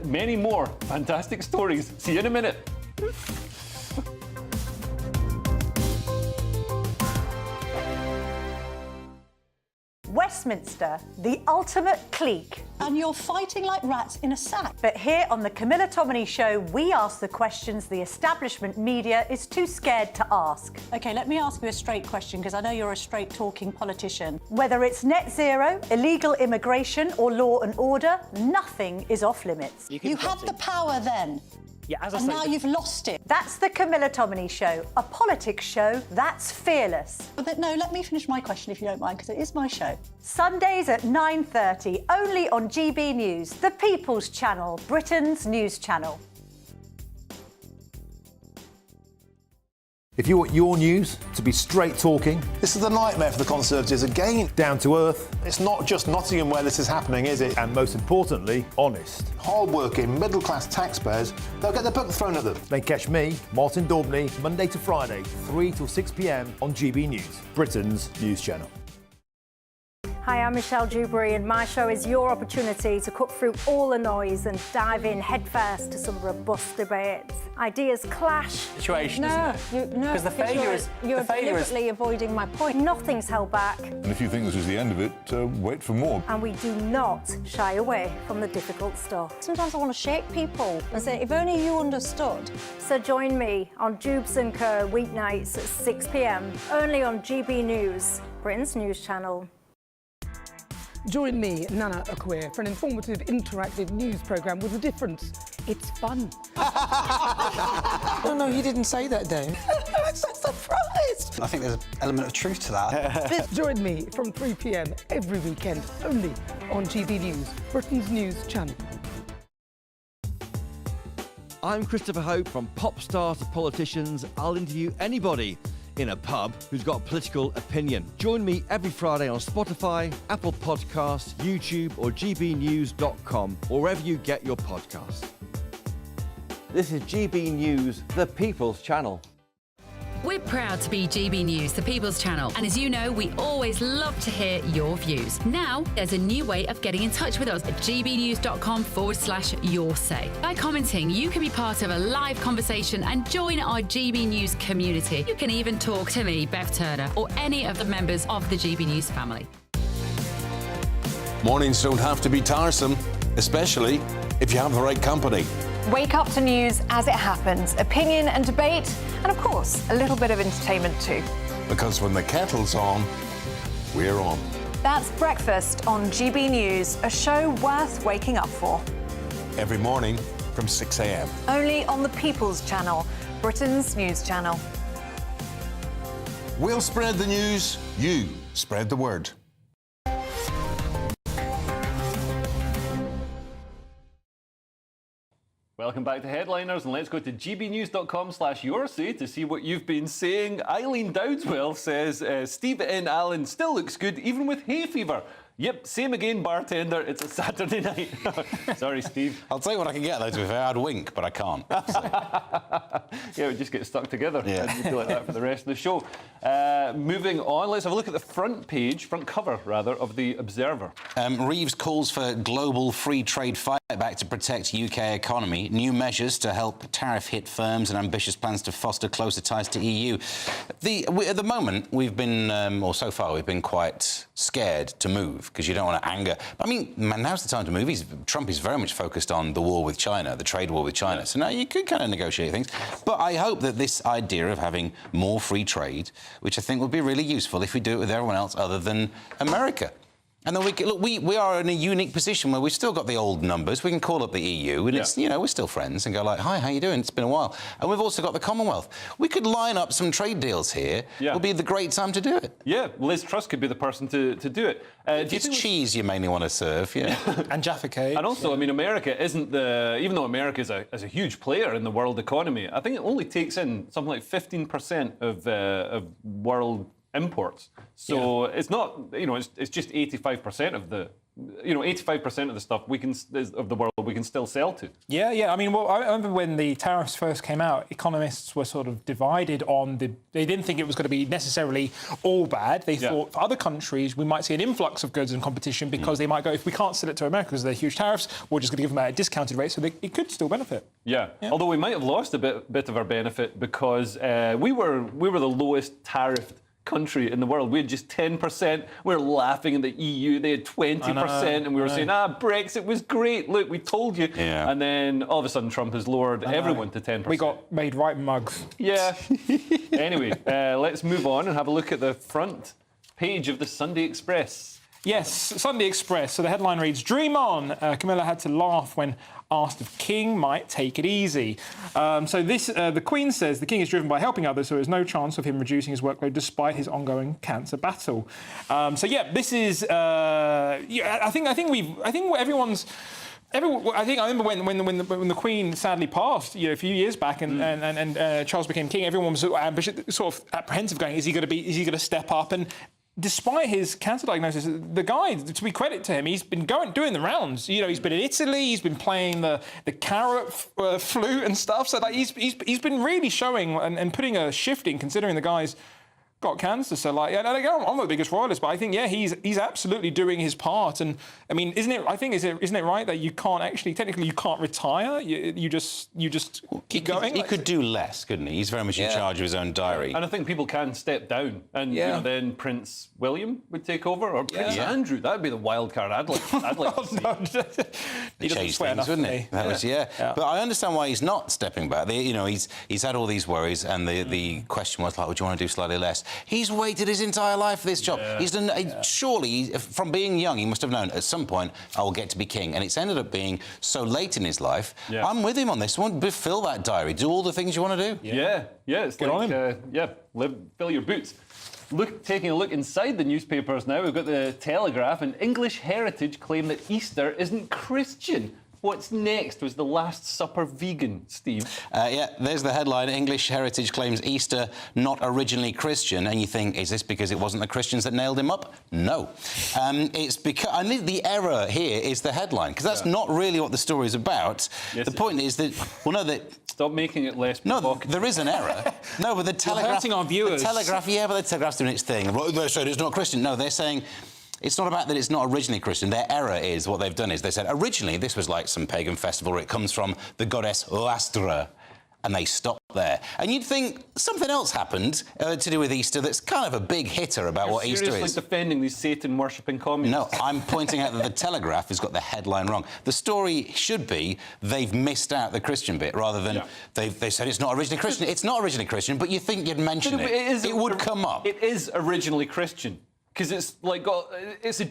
many more fantastic stories. See you in a minute. Westminster, the ultimate clique. And you're fighting like rats in a sack. But here on the Camilla Tominey Show, we ask the questions the establishment media is too scared to ask. OK, let me ask you a straight question, because I know you're a straight-talking politician. Whether it's net zero, illegal immigration or law and order, nothing is off-limits. You had the power then. Yeah, as I and say, now you've lost it. That's the Camilla Tominey Show, a politics show that's fearless. But no, let me finish my question if you don't mind, because it is my show. Sundays at 9:30, only on GB News, the People's Channel, Britain's news channel. If you want your news to be straight talking... This is a nightmare for the Conservatives again. Down to earth. It's not just Nottingham where this is happening, is it? And most importantly, honest. Hard-working, middle-class taxpayers, they'll get their book thrown at them. Then catch me, Martin Daubney, Monday to Friday, 3 till 6 p.m. on GB News, Britain's news channel. Hi, I'm Michelle Dewberry, and my show is your opportunity to cut through all the noise and dive in headfirst to some robust debates. Ideas clash. Situation, isn't it? Because the failure is... You're deliberately avoiding my point. Nothing's held back. And if you think this is the end of it, wait for more. And we do not shy away from the difficult stuff. Sometimes I want to shake people and say, if only you understood. So join me on Jubes & Co. weeknights at 6 p.m, only on GB News, Britain's news channel. Join me, Nana Akweer, for an informative, interactive news programme with a difference. It's fun. No, he didn't say that, Dave. I'm so surprised. I think there's an element of truth to that. Join me from 3 p.m. every weekend, only on GB News, Britain's news channel. I'm Christopher Hope. From pop stars to politicians, I'll interview anybody in a pub who's got a political opinion. Join me every Friday on Spotify, Apple Podcasts, YouTube or gbnews.com, or wherever you get your podcasts. This is GB News, the People's Channel. We're proud to be GB News, the People's Channel. And as you know, we always love to hear your views. Now, there's a new way of getting in touch with us at gbnews.com/yoursay. By commenting, you can be part of a live conversation and join our GB News community. You can even talk to me, Bev Turner, or any of the members of the GB News family. Mornings don't have to be tiresome, especially if you have the right company. Wake up to news as it happens, opinion and debate, and of course, a little bit of entertainment too. Because when the kettle's on, we're on. That's Breakfast on GB News, a show worth waking up for. Every morning from 6 a.m. Only on the People's Channel, Britain's news channel. We'll spread the news, you spread the word. Welcome back to Headliners, and let's go to gbnews.com/YourSay to see what you've been saying. Eileen Dowdswell says, Steve in Allen still looks good, even with hay fever. Yep, same again, bartender. It's a Saturday night. Sorry, Steve. I'll tell you what I can get, though, to be fair. I'd wink, but I can't. Yeah, we just get stuck together. Yeah. And we'll be like that for the rest of the show. Moving on, let's have a look at the front cover, of The Observer. Reeves calls for global free trade fight back to protect UK economy. New measures to help tariff-hit firms and ambitious plans to foster closer ties to EU. At the moment, we've been, or so far, we've been quite scared to move because you don't want to anger. I mean, man, now's the time to move. Trump is very much focused on the war with China, the trade war with China. So now you could kind of negotiate things. But I hope that this idea of having more free trade, which I think would be really useful if we do it with everyone else other than America. And then we are in a unique position where we've still got the old numbers. We can call up the EU, and it's, we're still friends and go like, hi, how you doing? It's been a while. And we've also got the Commonwealth. We could line up some trade deals here. Yeah. It would be the great time to do it. Yeah, Liz Truss could be the person to do it. It's cheese you mainly want to serve, yeah. And Jaffa cake. And also, I mean, America isn't even though America is a huge player in the world economy, I think it only takes in something like 15% of world imports. So it's not, it's just 85% of the, 85% of the stuff of the world we can still sell to. Yeah. I mean, well, I remember when the tariffs first came out, economists were sort of divided on they didn't think it was going to be necessarily all bad. They thought for other countries, we might see an influx of goods and competition because they might go, if we can't sell it to America because they're huge tariffs, we're just going to give them at a discounted rate. So it could still benefit. Yeah. Although we might have lost a bit of our benefit because we were the lowest tariffed country in the world. We had just 10%. We were laughing at the EU. They had 20%, and we were saying, Brexit was great. Look, we told you. Yeah. And then all of a sudden, Trump has lowered everyone to 10%. We got made right mugs. Yeah. Anyway, let's move on and have a look at the front page of the Sunday Express. Yes, Sunday Express. So the headline reads, Dream on. Camilla had to laugh when asked if King might take it easy. The Queen says the King is driven by helping others, so there's no chance of him reducing his workload despite his ongoing cancer battle. This is. I think everyone's. I remember when the Queen sadly passed, a few years back, and Charles became king. Everyone was sort of apprehensive, going, "Is he going to step up?" And despite his cancer diagnosis, the guy, to be credit to him, he's been doing the rounds. He's been in Italy, he's been playing the carrot flute and stuff. So he's been really showing and putting a shift in, considering the guy's got cancer. So I'm not the biggest royalist, but I think he's absolutely doing his part. And I mean, isn't it right that you can't technically you can't retire? You just keep going. He could do less, couldn't he? He's very much in charge of his own diary. And I think people can step down, and then Prince William would take over, or Prince Andrew. That would be the wild card. I'd like to see. He changed things, wouldn't he? That was But I understand why he's not stepping back. He's had all these worries, and the question was like, would you want to do slightly less? He's waited his entire life for this job. Yeah. He's done. Surely, from being young, he must have known at some point I will get to be king. And it's ended up being so late in his life. Yeah. I'm with him on this one. Fill that diary. Do all the things you want to do. Yeah. It's Get like, on him. Fill your boots. Taking a look inside the newspapers now, we've got the Telegraph, and English Heritage claim that Easter isn't Christian. What's next? Was the Last Supper vegan, Steve? There's the headline. English Heritage claims Easter not originally Christian. And you think, is this because it wasn't the Christians that nailed him up? No. It's because... I think the error here is the headline, because that's not really what the story is about. Yes, the point is that... Stop making it less provocative. No, there is an error. No, but the Telegraph... You're hurting our viewers. The Telegraph, but the Telegraph's doing its thing. They're saying it's not Christian. No, they're saying... It's not about that it's not originally Christian. Their error is, what they've done is they said, originally this was like some pagan festival where it comes from the goddess Oastra, and they stopped there. And you'd think something else happened to do with Easter that's kind of a big hitter about what Easter is. You're seriously defending these Satan-worshipping communists? No, I'm pointing out that the Telegraph has got the headline wrong. The story should be they've missed out the Christian bit, rather than they said it's not originally Christian. It's not originally Christian, but you think you'd mention it. It would come up. It is originally Christian. Because it's like it's a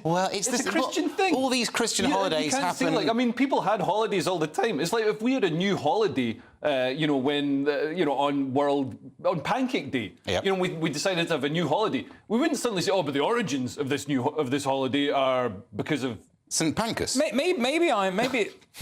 Christian thing. All these Christian holidays happen. People had holidays all the time. It's like if we had a new holiday you know, when on Pancake Day, Yep. you know, we decided to have a new holiday. We wouldn't suddenly say, oh, but the origins of this holiday are because of St. Pancras. Maybe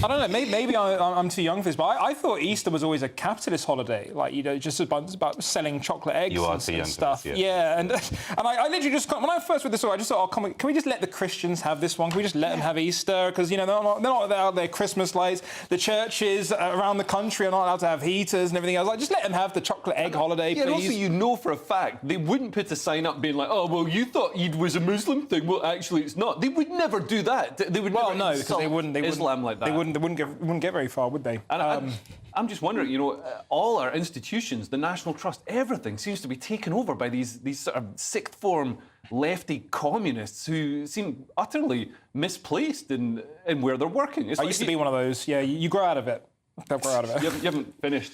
I don't know. Maybe I'm too young for this, but I thought Easter was always a capitalist holiday, like, you know, just about selling chocolate eggs and stuff. Yeah, and I literally just, when I first read this story, I just thought, oh, can we just let the Christians have this one? Can we just let them have Easter? Because, you know, they're not out there Christmas lights. The churches around the country are not allowed to have heaters and everything else. Like, just let them have the chocolate egg holiday, please. And also, you know for a fact they wouldn't put a sign up being like, oh, well, you thought Eid was a Muslim thing. Well, actually, it's not. They would never do that. They would never no, because they wouldn't Islam like that. They wouldn't get very far, would they? And I'm just wondering, you know, all our institutions, the National Trust, everything seems to be taken over by these sort of sixth form lefty communists who seem utterly misplaced in where they're working. I used to be one of those. Yeah, you grow out of it. They'll grow out of it. You haven't finished.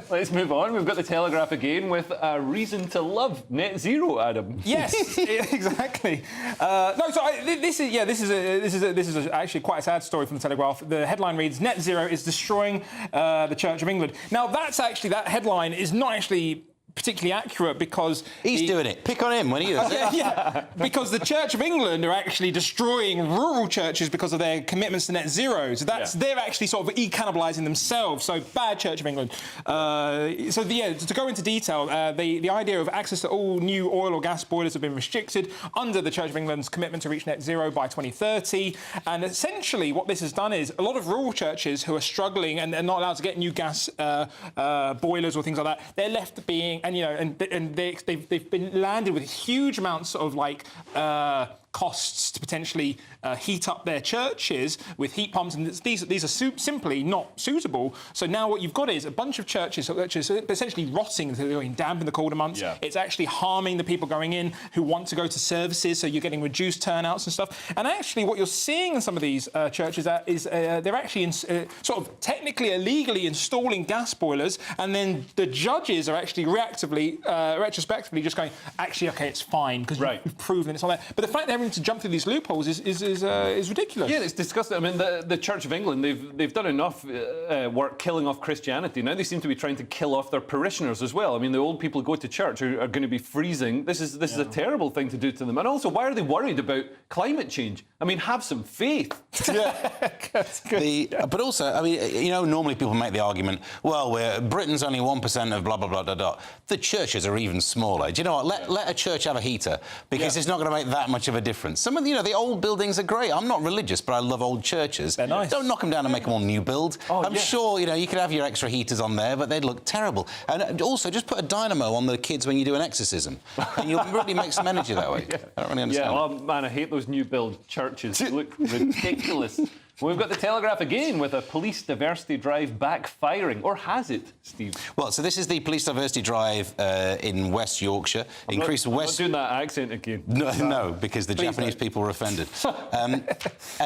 Let's move on. We've got the Telegraph again with a reason to love net zero, Adam. Yes, exactly. This is actually quite a sad story from the Telegraph. The headline reads: "Net zero is destroying the Church of England." Now, that headline is not actually particularly accurate because he's doing it. Pick on him when he does it. Yeah, because the Church of England are actually destroying rural churches because of their commitments to net zero. So they're actually sort of cannibalising themselves. So bad Church of England. To go into detail, the idea of access to all new oil or gas boilers have been restricted under the Church of England's commitment to reach net zero by 2030. And essentially, what this has done is a lot of rural churches who are struggling and they're not allowed to get new gas boilers or things like that, they're left being. And, you know, and they've been landed with huge amounts of, like, costs to potentially heat up their churches with heat pumps, and these are simply not suitable. So now what you've got is a bunch of churches which is essentially rotting, they're damp in the colder months. Yeah. It's actually harming the people going in who want to go to services, so you're getting reduced turnouts and stuff. And actually what you're seeing in some of these churches is they're actually sort of technically illegally installing gas boilers, and then the judges are actually retrospectively just going, actually, OK, it's fine, because you've proven it's not there. But the fact they're having to jump through these loopholes is ridiculous. Yeah, it's disgusting. I mean, the Church of England, they've done enough work killing off Christianity. Now they seem to be trying to kill off their parishioners as well. I mean, the old people who go to church are going to be freezing. This is a terrible thing to do to them. And also, why are they worried about climate change? I mean, have some faith. But also, I mean, you know, normally people make the argument, well, Britain's only 1% of blah, blah, blah, blah, blah. The churches are even smaller. Do you know what? Let a church have a heater, because it's not going to make that much of a difference. Some of the old buildings are great. I'm not religious, but I love old churches. They're nice. Don't knock them down and make them all new build. I'm sure, you could have your extra heaters on there, but they'd look terrible. And also, just put a dynamo on the kids when you do an exorcism, and you'll really make some energy that way. I don't really understand. Yeah, oh, man, I hate those new build churches. They look ridiculous. Well, we've got the Telegraph again with a police diversity drive backfiring. Or has it, Steve? Well, so this is the police diversity drive in West Yorkshire. I'm not doing that accent again. No, because the Japanese people were offended. And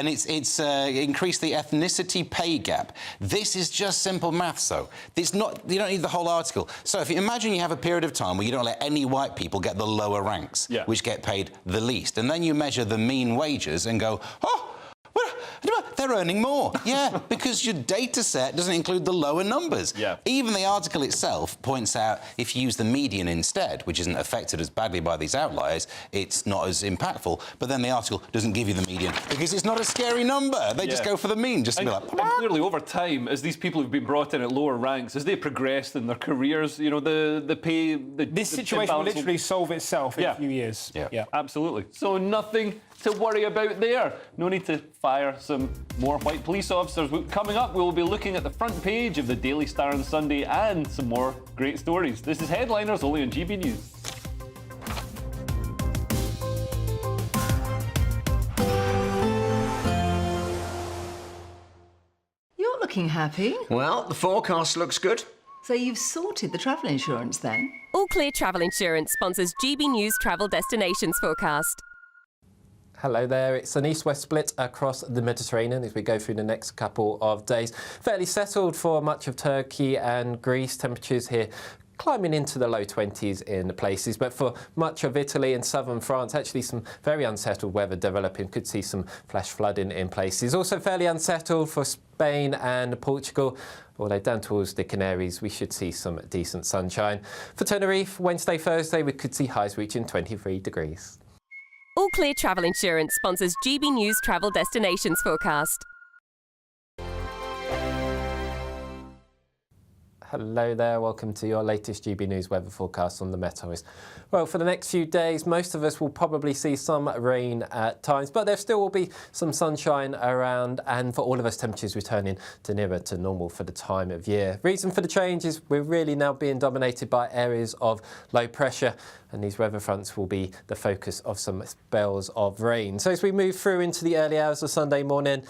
it's increased the ethnicity pay gap. This is just simple maths, though. It's not. You don't need the whole article. So if you imagine you have a period of time where you don't let any white people get the lower ranks, which get paid the least, and then you measure the mean wages and go, oh, they're earning more. Yeah, because your data set doesn't include the lower numbers. Yeah. Even the article itself points out if you use the median instead, which isn't affected as badly by these outliers, it's not as impactful. But then the article doesn't give you the median because it's not a scary number. They just go for the mean, just to be like... And clearly, over time, as these people have been brought in at lower ranks, as they progressed in their careers, you know, the pay... This situation will literally solve itself in a few years. Yeah, absolutely. So nothing to worry about there. No need to fire some more white police officers. Coming up, we will be looking at the front page of the Daily Star on Sunday and some more great stories. This is Headliners, only on GB News. You're looking happy. Well, the forecast looks good. So you've sorted the travel insurance then? All Clear Travel Insurance sponsors GB News Travel Destinations Forecast. Hello there, it's an east-west split across the Mediterranean as we go through the next couple of days. Fairly settled for much of Turkey and Greece. Temperatures here climbing into the low 20s in places. But for much of Italy and southern France, actually some very unsettled weather developing. Could see some flash flooding in places. Also fairly unsettled for Spain and Portugal. Although down towards the Canaries, we should see some decent sunshine. For Tenerife, Wednesday, Thursday, we could see highs reaching 23 degrees. All Clear Travel Insurance sponsors GB News Travel Destinations Forecast. Hello there, welcome to your latest GB News weather forecast on the Met Office. Well, for the next few days, most of us will probably see some rain at times, but there still will be some sunshine around, and for all of us, temperatures returning to nearer to normal for the time of year. Reason for the change is we're really now being dominated by areas of low pressure, and these weather fronts will be the focus of some spells of rain. So as we move through into the early hours of Sunday morning,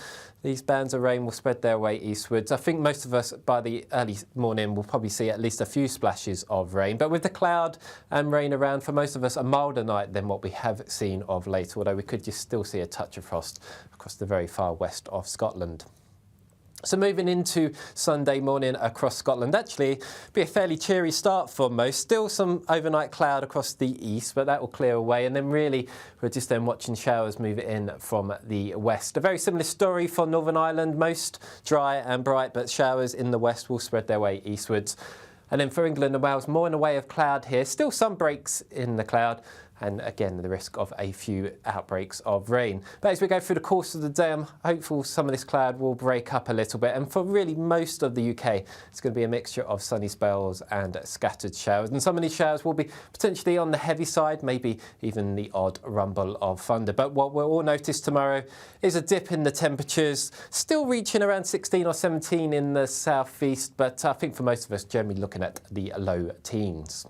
these bands of rain will spread their way eastwards. I think most of us by the early morning will probably see at least a few splashes of rain. But with the cloud and rain around, for most of us, a milder night than what we have seen of late, although we could just still see a touch of frost across the very far west of Scotland. So moving into Sunday morning across Scotland, actually be a fairly cheery start for most. Still some overnight cloud across the east, but that will clear away. And then really we're just then watching showers move in from the west. A very similar story for Northern Ireland, most dry and bright, but showers in the west will spread their way eastwards. And then for England and Wales, more in the way of cloud here. Still some breaks in the cloud. And again, the risk of a few outbreaks of rain. But as we go through the course of the day, I'm hopeful some of this cloud will break up a little bit. And for really most of the UK, it's going to be a mixture of sunny spells and scattered showers. And some of these showers will be potentially on the heavy side, maybe even the odd rumble of thunder. But what we'll all notice tomorrow is a dip in the temperatures, still reaching around 16 or 17 in the southeast. But I think for most of us, generally looking at the low teens.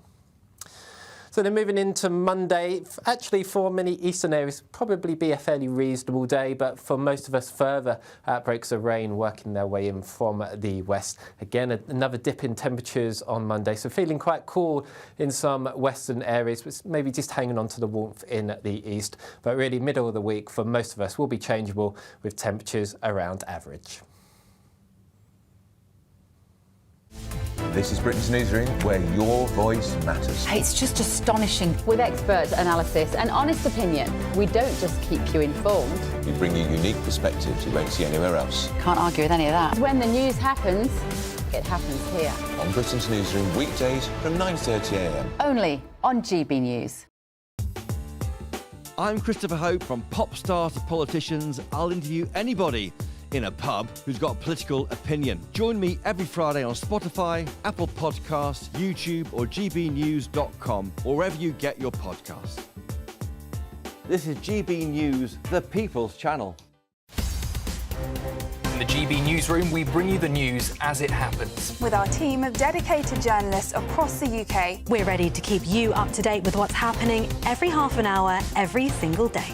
So then moving into Monday, actually for many eastern areas, probably be a fairly reasonable day, but for most of us, further outbreaks of rain working their way in from the west. Again, another dip in temperatures on Monday, so feeling quite cool in some western areas, but maybe just hanging on to the warmth in the east. But really, middle of the week for most of us will be changeable with temperatures around average. This is Britain's Newsroom, where your voice matters. It's just astonishing. With expert analysis and honest opinion, we don't just keep you informed. We bring you unique perspectives you won't see anywhere else. Can't argue with any of that. When the news happens, it happens here. On Britain's Newsroom, weekdays from 9:30 a.m. Only on GB News. I'm Christopher Hope. From pop stars to politicians, I'll interview anybody in a pub who's got a political opinion. Join me every Friday on Spotify, Apple Podcasts, YouTube or gbnews.com, or wherever you get your podcasts. This is GB News, the People's Channel. In the GB Newsroom, we bring you the news as it happens. With our team of dedicated journalists across the UK, we're ready to keep you up to date with what's happening every half an hour, every single day.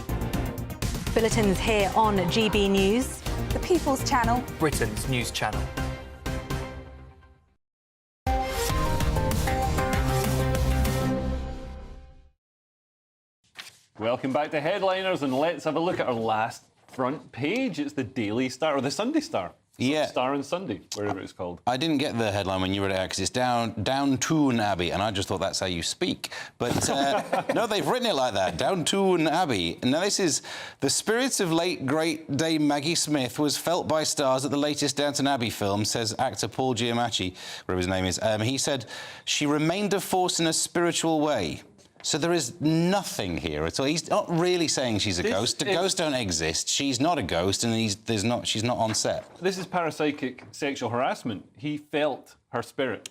Bulletins here on GB News, the People's Channel, Britain's news channel. Welcome back to Headliners, and let's have a look at our last front page. It's the Daily Star, or the Sunday Star. Yeah. Star and Sunday, wherever it's called. I didn't get the headline when you read it out because it's Downtown Abbey, and I just thought that's how you speak. But no, they've written it like that, Downtown Abbey. Now, this is the spirits of late, great Dame Maggie Smith was felt by stars at the latest Downton Abbey film, says actor Paul Giamatti, whatever his name is. He said, she remained a force in a spiritual way. So there is nothing here at all. He's not really saying she's a ghost. Ghosts don't exist. She's not a ghost, and she's not on set. This is parapsychic sexual harassment. He felt her spirit.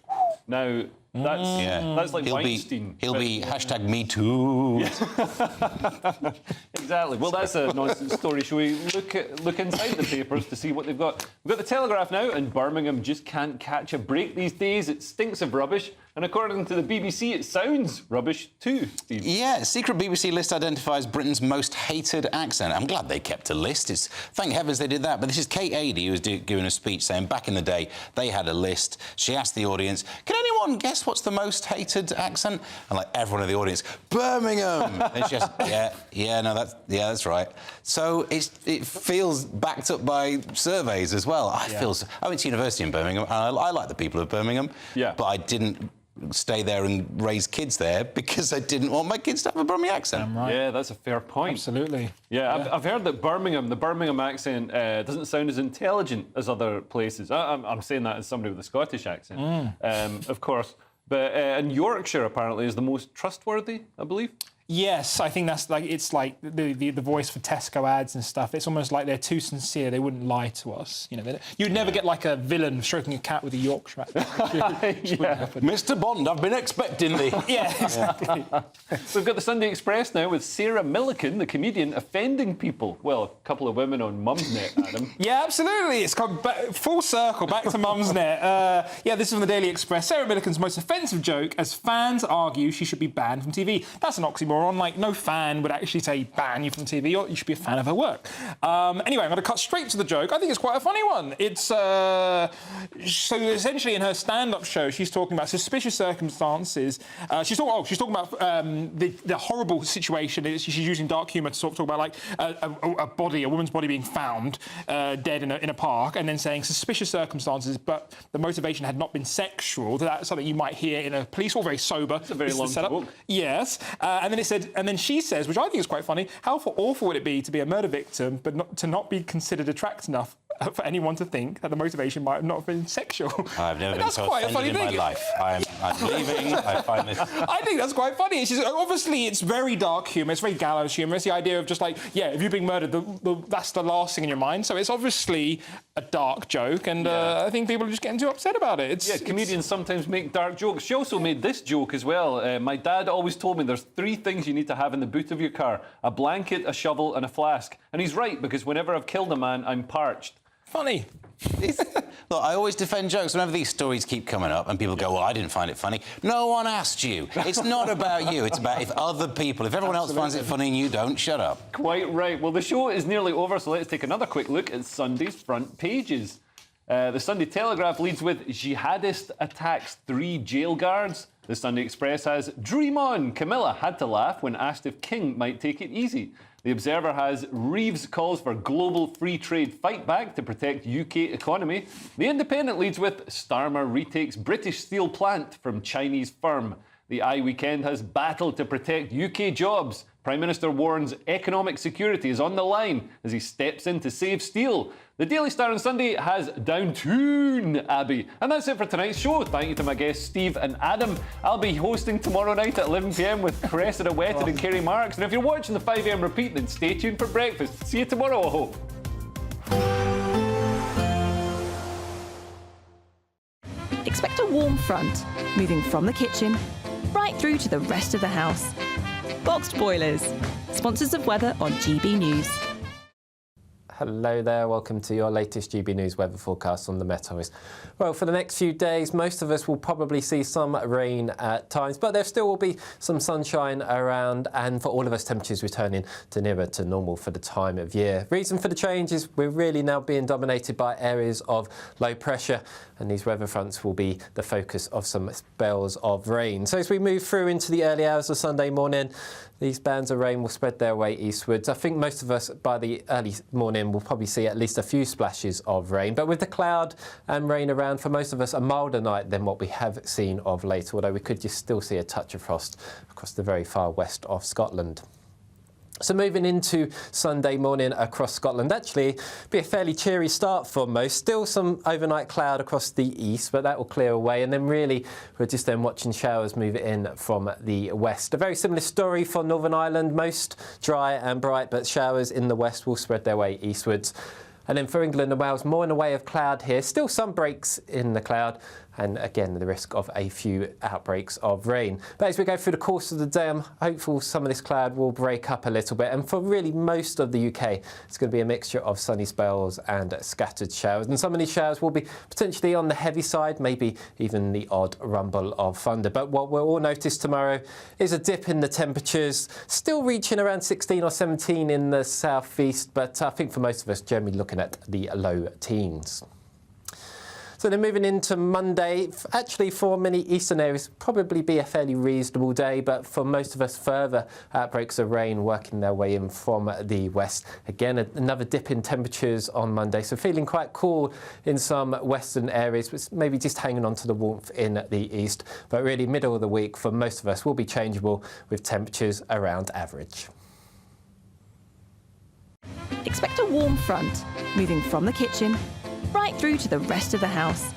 Now, that's like Weinstein. He'll be hashtag Me Too. Exactly. Well, that's a nonsense story. Shall we look inside the papers to see what they've got? We've got the Telegraph now, and Birmingham just can't catch a break these days. It stinks of rubbish. And according to the BBC, it sounds rubbish too, Steve. Yeah, secret BBC list identifies Britain's most hated accent. I'm glad they kept a list. Thank heavens they did that. But this is Kate Adie, who was giving a speech saying back in the day they had a list. She asked the audience, can anyone guess what's the most hated accent? And like everyone in the audience, Birmingham! And she asked, that's right. So it feels backed up by surveys as well. I went to university in Birmingham, and I like the people of Birmingham, but I didn't stay there and raise kids there because I didn't want my kids to have a Brummie accent. Yeah, that's a fair point. Absolutely. Yeah, I've heard that the Birmingham accent doesn't sound as intelligent as other places. I'm saying that as somebody with a Scottish accent, of course. But and Yorkshire apparently is the most trustworthy, I believe. Yes, I think that's it's like the voice for Tesco ads and stuff. It's almost like they're too sincere. They wouldn't lie to us. You know, you'd never get like a villain stroking a cat with a Yorkshire accent. Mr. Bond, I've been expecting thee. Yeah, exactly. So we've got the Sunday Express now with Sarah Millican, the comedian, offending people. Well, a couple of women on Mumsnet, Adam. Yeah, absolutely. It's come back, full circle, back to Mumsnet. This is from the Daily Express. Sarah Millican's most offensive joke as fans argue she should be banned from TV. That's an oxymoron. Like, no fan would actually say ban you from TV. You should be a fan of her work. Anyway, I'm going to cut straight to the joke. I think it's quite a funny one. It's so essentially in her stand-up show, she's talking about suspicious circumstances. She's talking about the horrible situation. She's using dark humour to sort of talk about like a woman's body being found dead in a park, and then saying suspicious circumstances, but the motivation had not been sexual. That's something you might hear in a police, all very sober. It's a very long book. Yes, and then she says, which I think is quite funny, how awful would it be to be a murder victim but to not be considered attractive enough for anyone to think that the motivation might not have been sexual? I've never been so offended in my life. I'm leaving. I find this... I think that's quite funny. Obviously, it's very dark humour. It's very gallows humour. It's the idea of just like, if you're being murdered, that's the last thing in your mind. So it's obviously a dark joke, and I think people are just getting too upset about it. Comedians sometimes make dark jokes. She also made this joke as well. My dad always told me there's 3 things you need to have in the boot of your car: a blanket, a shovel, and a flask. And he's right, because whenever I've killed a man, I'm parched. Funny. Look, I always defend jokes whenever these stories keep coming up and people go, well, I didn't find it funny. No one asked you. It's not about you. It's about if everyone else finds it funny and you don't, shut up. Quite right. Well, the show is nearly over, so let's take another quick look at Sunday's front pages. The Sunday Telegraph leads with jihadist attacks 3 jail guards. The Sunday Express has dream on. Camilla had to laugh when asked if King might take it easy. The Observer has Reeves calls for global free trade fight back to protect UK economy. The Independent leads with Starmer retakes British steel plant from Chinese firm. The Eye Weekend has battle to protect UK jobs. Prime Minister warns economic security is on the line as he steps in to save steel. The Daily Star on Sunday has Downtown Abbey. And that's it for tonight's show. Thank you to my guests Steve and Adam. I'll be hosting tomorrow night at 11 p.m. with Cressida Wetton and Kerry Marks. And if you're watching the 5 a.m. repeat, then stay tuned for breakfast. See you tomorrow, I hope. Expect a warm front, moving from the kitchen right through to the rest of the house. Boxed Boilers, sponsors of weather on GB News. Hello there, welcome to your latest GB News weather forecast on the Met Office. Well, for the next few days, most of us will probably see some rain at times, but there still will be some sunshine around, and for all of us, temperatures returning to nearer to normal for the time of year. Reason for the change is we're really now being dominated by areas of low pressure, and these weather fronts will be the focus of some spells of rain. So as we move through into the early hours of Sunday morning, these bands of rain will spread their way eastwards. I think most of us, by the early morning, will probably see at least a few splashes of rain. But with the cloud and rain around, for most of us, a milder night than what we have seen of late, although we could just still see a touch of frost across the very far west of Scotland. So moving into Sunday morning across Scotland, actually be a fairly cheery start for most. Still some overnight cloud across the east, but that will clear away. And then really we're just then watching showers move in from the west. A very similar story for Northern Ireland, most dry and bright, but showers in the west will spread their way eastwards. And then for England and Wales, more in the way of cloud here. Still some breaks in the cloud, and again, the risk of a few outbreaks of rain. But as we go through the course of the day, I'm hopeful some of this cloud will break up a little bit. And for really most of the UK, it's going to be a mixture of sunny spells and scattered showers. And some of these showers will be potentially on the heavy side, maybe even the odd rumble of thunder. But what we'll all notice tomorrow is a dip in the temperatures, still reaching around 16 or 17 in the southeast. But I think for most of us, generally looking at the low teens. So then moving into Monday, actually for many eastern areas, probably be a fairly reasonable day, but for most of us further outbreaks of rain working their way in from the west. Again, another dip in temperatures on Monday, so feeling quite cool in some western areas, but maybe just hanging on to the warmth in the east. But really middle of the week for most of us will be changeable with temperatures around average. Expect a warm front, moving from the kitchen right through to the rest of the house.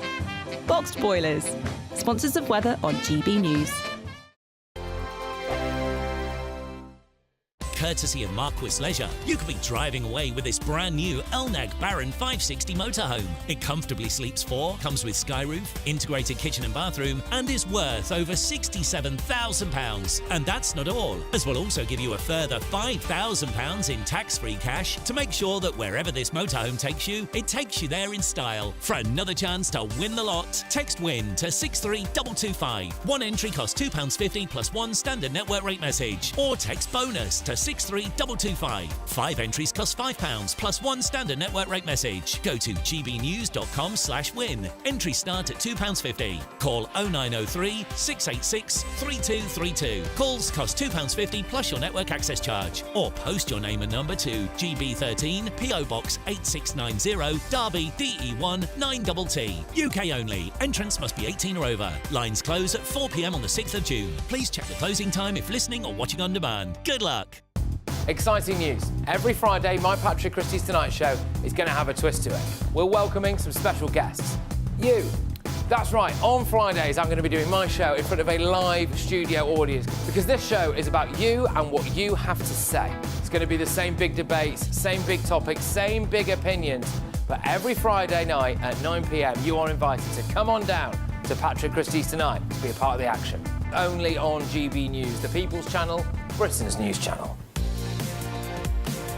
Boxed Boilers, sponsors of weather on GB News. Courtesy of Marquis Leisure, you could be driving away with this brand new Elnag Baron 560 motorhome. It comfortably sleeps 4, comes with sky roof, integrated kitchen and bathroom, and is worth over £67,000. And that's not all, as we'll also give you a further £5,000 in tax-free cash to make sure that wherever this motorhome takes you, it takes you there in style. For another chance to win the lot, text WIN to 63225. One entry costs £2.50 plus one standard network rate message, or text BONUS to 63225. 5 entries cost £5 plus one standard network rate message. Go to gbnews.com/win. Entries start at £2.50. Call 0903 686 3232. Calls cost £2.50 plus your network access charge. Or post your name and number to GB13 PO Box 8690 Derby DE1 9TT. UK only. Entrance must be 18 or over. Lines close at 4 p.m. on the 6th of June. Please check the closing time if listening or watching on demand. Good luck. Exciting news. Every Friday, my Patrick Christie's Tonight Show is going to have a twist to it. We're welcoming some special guests. You. That's right, on Fridays I'm going to be doing my show in front of a live studio audience because this show is about you and what you have to say. It's going to be the same big debates, same big topics, same big opinions, but every Friday night at 9 p.m. you are invited to come on down to Patrick Christie's Tonight to be a part of the action. Only on GB News, the People's Channel, Britain's news channel.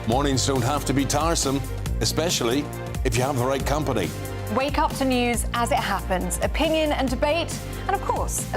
Mornings don't have to be tiresome, especially if you have the right company. Wake up to news as it happens, opinion and debate, and of course,